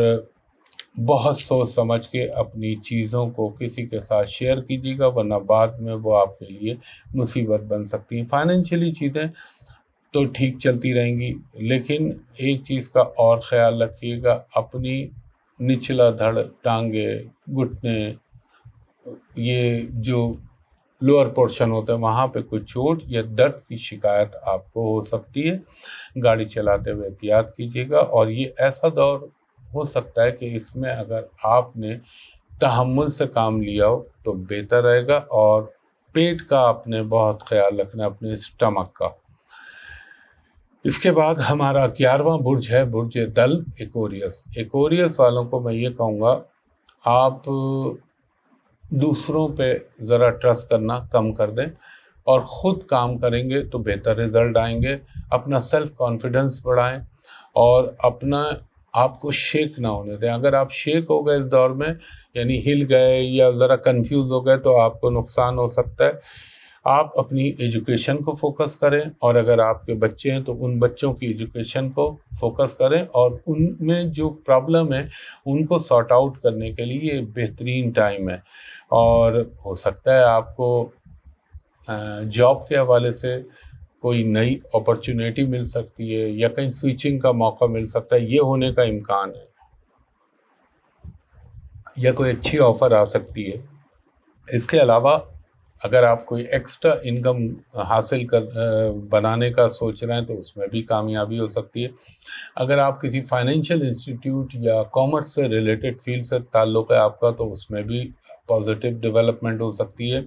بہت سوچ سمجھ کے اپنی چیزوں کو کسی کے ساتھ شیئر کیجیے گا، ورنہ بعد میں وہ آپ کے لیے مصیبت بن سکتی ہیں۔ فائنینشلی چیزیں تو ٹھیک چلتی رہیں گی، لیکن ایک چیز کا اور خیال رکھیے گا، اپنی نچلا دھڑ، ٹانگے، گھٹنے، یہ جو لوور پورشن ہوتا ہے وہاں پہ کوئی چوٹ یا درد کی شکایت آپ کو ہو سکتی ہے۔ گاڑی چلاتے ہوئے احتیاط کیجیے گا، اور یہ ایسا دور ہو سکتا ہے کہ اس میں اگر آپ نے تحمل سے کام لیا ہو تو بہتر رہے گا، اور پیٹ کا آپ نے بہت خیال رکھنا، اپنے اسٹمک کا۔ اس کے بعد ہمارا 11واں برج ہے برج دل، ایکوریس۔ ایکوریس والوں کو میں یہ کہوں گا، آپ دوسروں پہ ذرا ٹرسٹ کرنا کم کر دیں، اور خود کام کریں گے تو بہتر رزلٹ آئیں گے۔ اپنا سیلف کانفیڈنس بڑھائیں، اور اپنا آپ کو شیک نہ ہونے دیں۔ اگر آپ شیک ہو گئے اس دور میں، یعنی ہل گئے یا ذرا کنفیوز ہو گئے، تو آپ کو نقصان ہو سکتا ہے۔ آپ اپنی ایجوکیشن کو فوکس کریں، اور اگر آپ کے بچے ہیں تو ان بچوں کی ایجوکیشن کو فوکس کریں، اور ان میں جو پرابلم ہے ان کو سارٹ آؤٹ کرنے کے لیے یہ بہترین ٹائم ہے۔ اور ہو سکتا ہے آپ کو جاب کے حوالے سے کوئی نئی اپرچونیٹی مل سکتی ہے، یا کہیں سوئچنگ کا موقع مل سکتا ہے، یہ ہونے کا امکان ہے، یا کوئی اچھی آفر آ سکتی ہے۔ اس کے علاوہ اگر آپ کوئی ایکسٹرا انکم حاصل بنانے کا سوچ رہے ہیں تو اس میں بھی کامیابی ہو سکتی ہے۔ اگر آپ کسی فائنینشیل انسٹیٹیوٹ یا کامرس سے ریلیٹڈ فیلڈ سے تعلق ہے آپ کا، تو اس میں بھی پازیٹیو ڈیولپمنٹ ہو سکتی ہے۔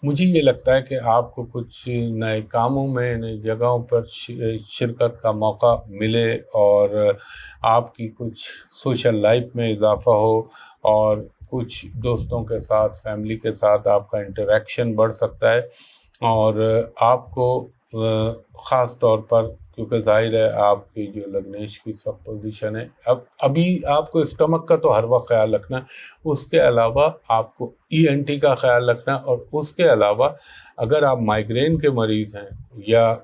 مجھے یہ لگتا ہے کہ آپ کو کچھ نئے کاموں میں، نئی جگہوں پر شرکت کا موقع ملے، اور آپ کی کچھ سوشل لائف میں اضافہ ہو، اور کچھ دوستوں کے ساتھ، فیملی کے ساتھ آپ کا انٹریکشن بڑھ سکتا ہے، اور آپ کو خاص طور پر کیونکہ ظاہر ہے آپ کی جو لگنیش کی سب پوزیشن ہے، ابھی آپ کو اسٹمک کا تو ہر وقت خیال رکھنا ہے، اس کے علاوہ آپ کو ENT کا خیال رکھنا ہے، اور اس کے علاوہ اگر آپ مائیگرین کے مریض ہیں یا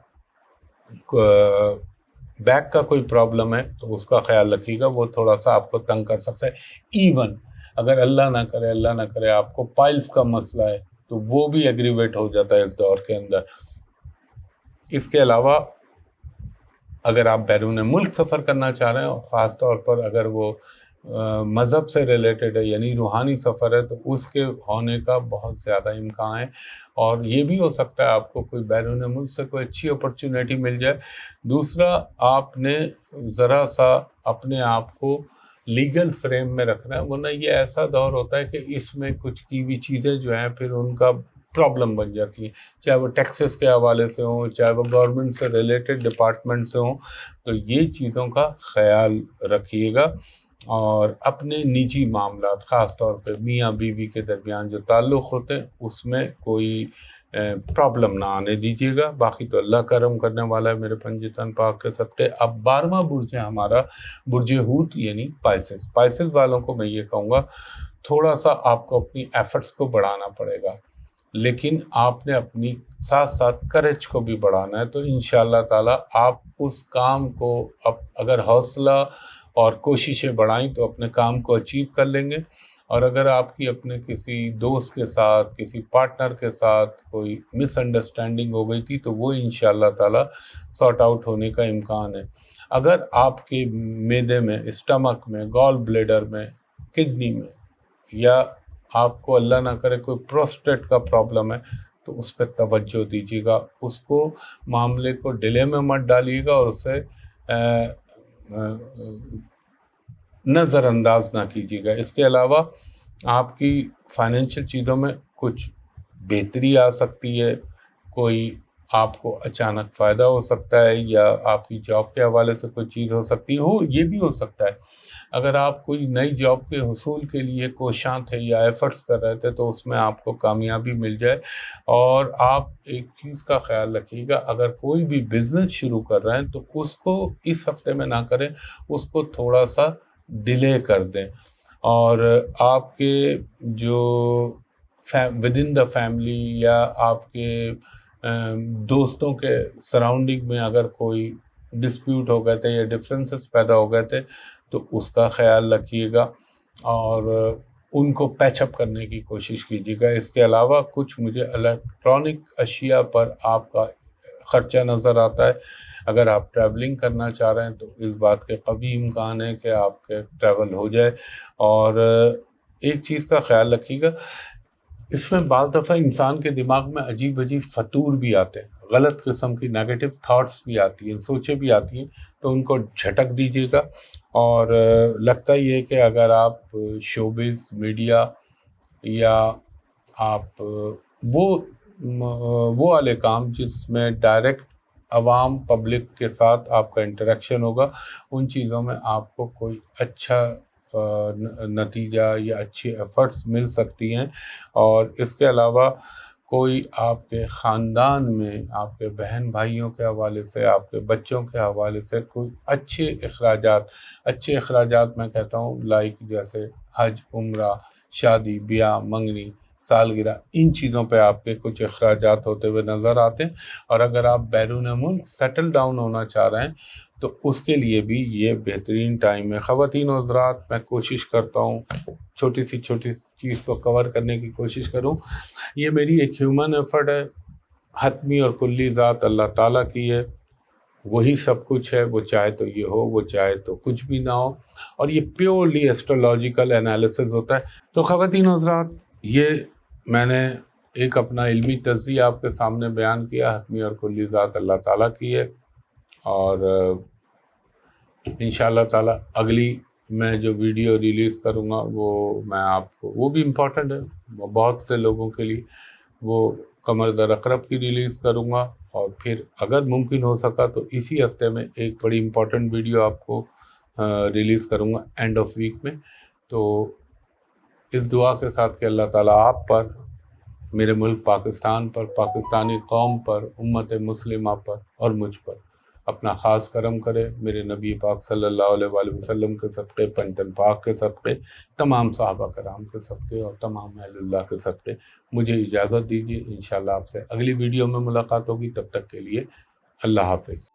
بیک کا کوئی پرابلم ہے تو اس کا خیال رکھیے گا، وہ تھوڑا سا آپ کو تنگ کر سکتا ہے۔ ایون اگر اللہ نہ کرے آپ کو پائلز کا مسئلہ ہے تو وہ بھی ایگریویٹ ہو جاتا ہے اس دور کے اندر۔ اس کے علاوہ اگر آپ بیرون ملک سفر کرنا چاہ رہے ہیں، اور خاص طور پر اگر وہ مذہب سے ریلیٹڈ ہے یعنی روحانی سفر ہے، تو اس کے ہونے کا بہت زیادہ امکان ہے، اور یہ بھی ہو سکتا ہے آپ کو کوئی بیرون ملک سے کوئی اچھی اپرچونیٹی مل جائے۔ دوسرا، آپ نے ذرا سا اپنے آپ کو لیگل فریم میں رکھنا ہے، ورنہ یہ ایسا دور ہوتا ہے کہ اس میں کچھ کی بھی چیزیں جو ہیں پھر ان کا پرابلم بن جاتی ہیں، چاہے وہ ٹیکسز کے حوالے سے ہوں، چاہے وہ گورنمنٹ سے ریلیٹڈ ڈپارٹمنٹ سے ہوں۔ تو یہ چیزوں کا خیال رکھیے گا، اور اپنے نجی معاملات خاص طور پہ میاں بیوی کے درمیان جو تعلق ہوتے ہیں اس میں کوئی پرابلم نہ آنے دیجیے گا۔ باقی تو اللہ کرم کرنے والا ہے میرے پنجتن پاک کے صدقے۔ اب 12واں برج ہے ہمارا برج ہوت یعنی پائسز والوں کو میں یہ کہوں گا تھوڑا سا آپ کو اپنی ایفرٹس کو بڑھانا پڑے گا، لیکن آپ نے اپنی ساتھ ساتھ کریج کو بھی بڑھانا ہے۔ تو انشاءاللہ تعالی آپ اس کام کو اگر حوصلہ اور کوششیں بڑھائیں تو اپنے کام کو اچیو کر لیں گے، اور اگر آپ کی اپنے کسی دوست کے ساتھ، کسی پارٹنر کے ساتھ کوئی مس انڈرسٹینڈنگ ہو گئی تھی تو وہ انشاءاللہ تعالی سارٹ آؤٹ ہونے کا امکان ہے۔ اگر آپ کے معدے میں، اسٹمک میں، گال بلیڈر میں، کڈنی میں، یا آپ کو اللہ نہ کرے کوئی پروسٹیٹ کا پرابلم ہے تو اس پہ توجہ دیجیے گا، اس کو معاملے کو ڈیلے میں مت ڈالیے گا، اور اسے نظر انداز نہ کیجیے گا۔ اس کے علاوہ آپ کی فائنینشیل چیزوں میں کچھ بہتری آ سکتی ہے، کوئی آپ کو اچانک فائدہ ہو سکتا ہے، یا آپ کی جاب کے حوالے سے کوئی چیز ہو سکتی ہے، یہ بھی ہو سکتا ہے اگر آپ کوئی نئی جاب کے حصول کے لیے کوشاں تھے یا ایفرٹس کر رہے تھے تو اس میں آپ کو کامیابی مل جائے۔ اور آپ ایک چیز کا خیال رکھیے گا، اگر کوئی بھی بزنس شروع کر رہے ہیں تو اس کو اس ہفتے میں نہ کریں، اس کو تھوڑا سا ڈیلے کر دیں، اور آپ کے جو ود ان دا فیملی یا آپ کے دوستوں کے سراؤنڈنگ میں اگر کوئی ڈسپیوٹ ہو گئے تھے یا ڈفرینسز پیدا ہو گئے تھے تو اس کا خیال رکھیے گا اور ان کو پیچ اپ کرنے کی کوشش کیجیے گا۔ اس کے علاوہ کچھ مجھے الیکٹرانک اشیاء پر آپ کا خرچہ نظر آتا ہے۔ اگر آپ ٹریولنگ کرنا چاہ رہے ہیں تو اس بات کے قوی امکان ہے کہ آپ کے ٹریول ہو جائے۔ اور ایک چیز کا خیال رکھیے گا، اس میں بعض دفعہ انسان کے دماغ میں عجیب فطور بھی آتے ہیں، غلط قسم کی نیگیٹو تھاٹس بھی آتی ہیں، سوچیں بھی آتی ہیں، تو ان کو جھٹک دیجیے گا۔ اور لگتا ہی ہے کہ اگر آپ شوبز میڈیا یا آپ وہ والے کام جس میں ڈائریکٹ عوام پبلک کے ساتھ آپ کا انٹریکشن ہوگا، ان چیزوں میں آپ کو کوئی اچھا نتیجہ یا اچھی ایفرٹس مل سکتی ہیں۔ اور اس کے علاوہ کوئی آپ کے خاندان میں آپ کے بہن بھائیوں کے حوالے سے، آپ کے بچوں کے حوالے سے کوئی اچھے اخراجات میں کہتا ہوں لائک جیسے حج، عمرہ، شادی، بیاہ، منگنی، سالگرہ، ان چیزوں پہ آپ کے کچھ اخراجات ہوتے ہوئے نظر آتے ہیں۔ اور اگر آپ بیرون ملک سیٹل ڈاؤن ہونا چاہ رہے ہیں تو اس کے لیے بھی یہ بہترین ٹائم ہے۔ خواتین و حضرات، میں کوشش کرتا ہوں چھوٹی سی چیز کو کور کرنے کی کوشش کروں۔ یہ میری ایک ہیومن ایفرٹ ہے، حتمی اور کلی ذات اللہ تعالیٰ کی ہے، وہی سب کچھ ہے، وہ چاہے تو یہ ہو، وہ چاہے تو کچھ بھی نہ ہو، اور یہ پیورلی ایسٹرولوجیکل انالیسز ہوتا ہے۔ تو خواتین و حضرات، یہ میں نے ایک اپنا علمی تجزیہ آپ کے سامنے بیان کیا، حتمی اور کلی ذات اللہ تعالیٰ کی ہے۔ اور انشاءاللہ تعالیٰ اگلی میں جو ویڈیو ریلیز کروں گا وہ میں آپ کو، وہ بھی امپورٹنٹ ہے، وہ بہت سے لوگوں کے لیے، وہ قمر در اقرب کی ریلیز کروں گا۔ اور پھر اگر ممکن ہو سکا تو اسی ہفتے میں ایک بڑی امپورٹنٹ ویڈیو آپ کو ریلیز کروں گا اینڈ آف ویک میں۔ تو اس دعا کے ساتھ کہ اللہ تعالیٰ آپ پر میرے ملک پاکستان پر، پاکستانی قوم پر، امت مسلمہ پر اور مجھ پر اپنا خاص کرم کرے۔ میرے نبی پاک صلی اللہ علیہ وآلہ وسلم کے صدقے، پنجتن پاک کے صدقے، تمام صحابہ کرام کے صدقے اور تمام اہل اللہ کے صدقے مجھے اجازت دیجیے۔ انشاءاللہ آپ سے اگلی ویڈیو میں ملاقات ہوگی، تب تک کے لیے اللہ حافظ۔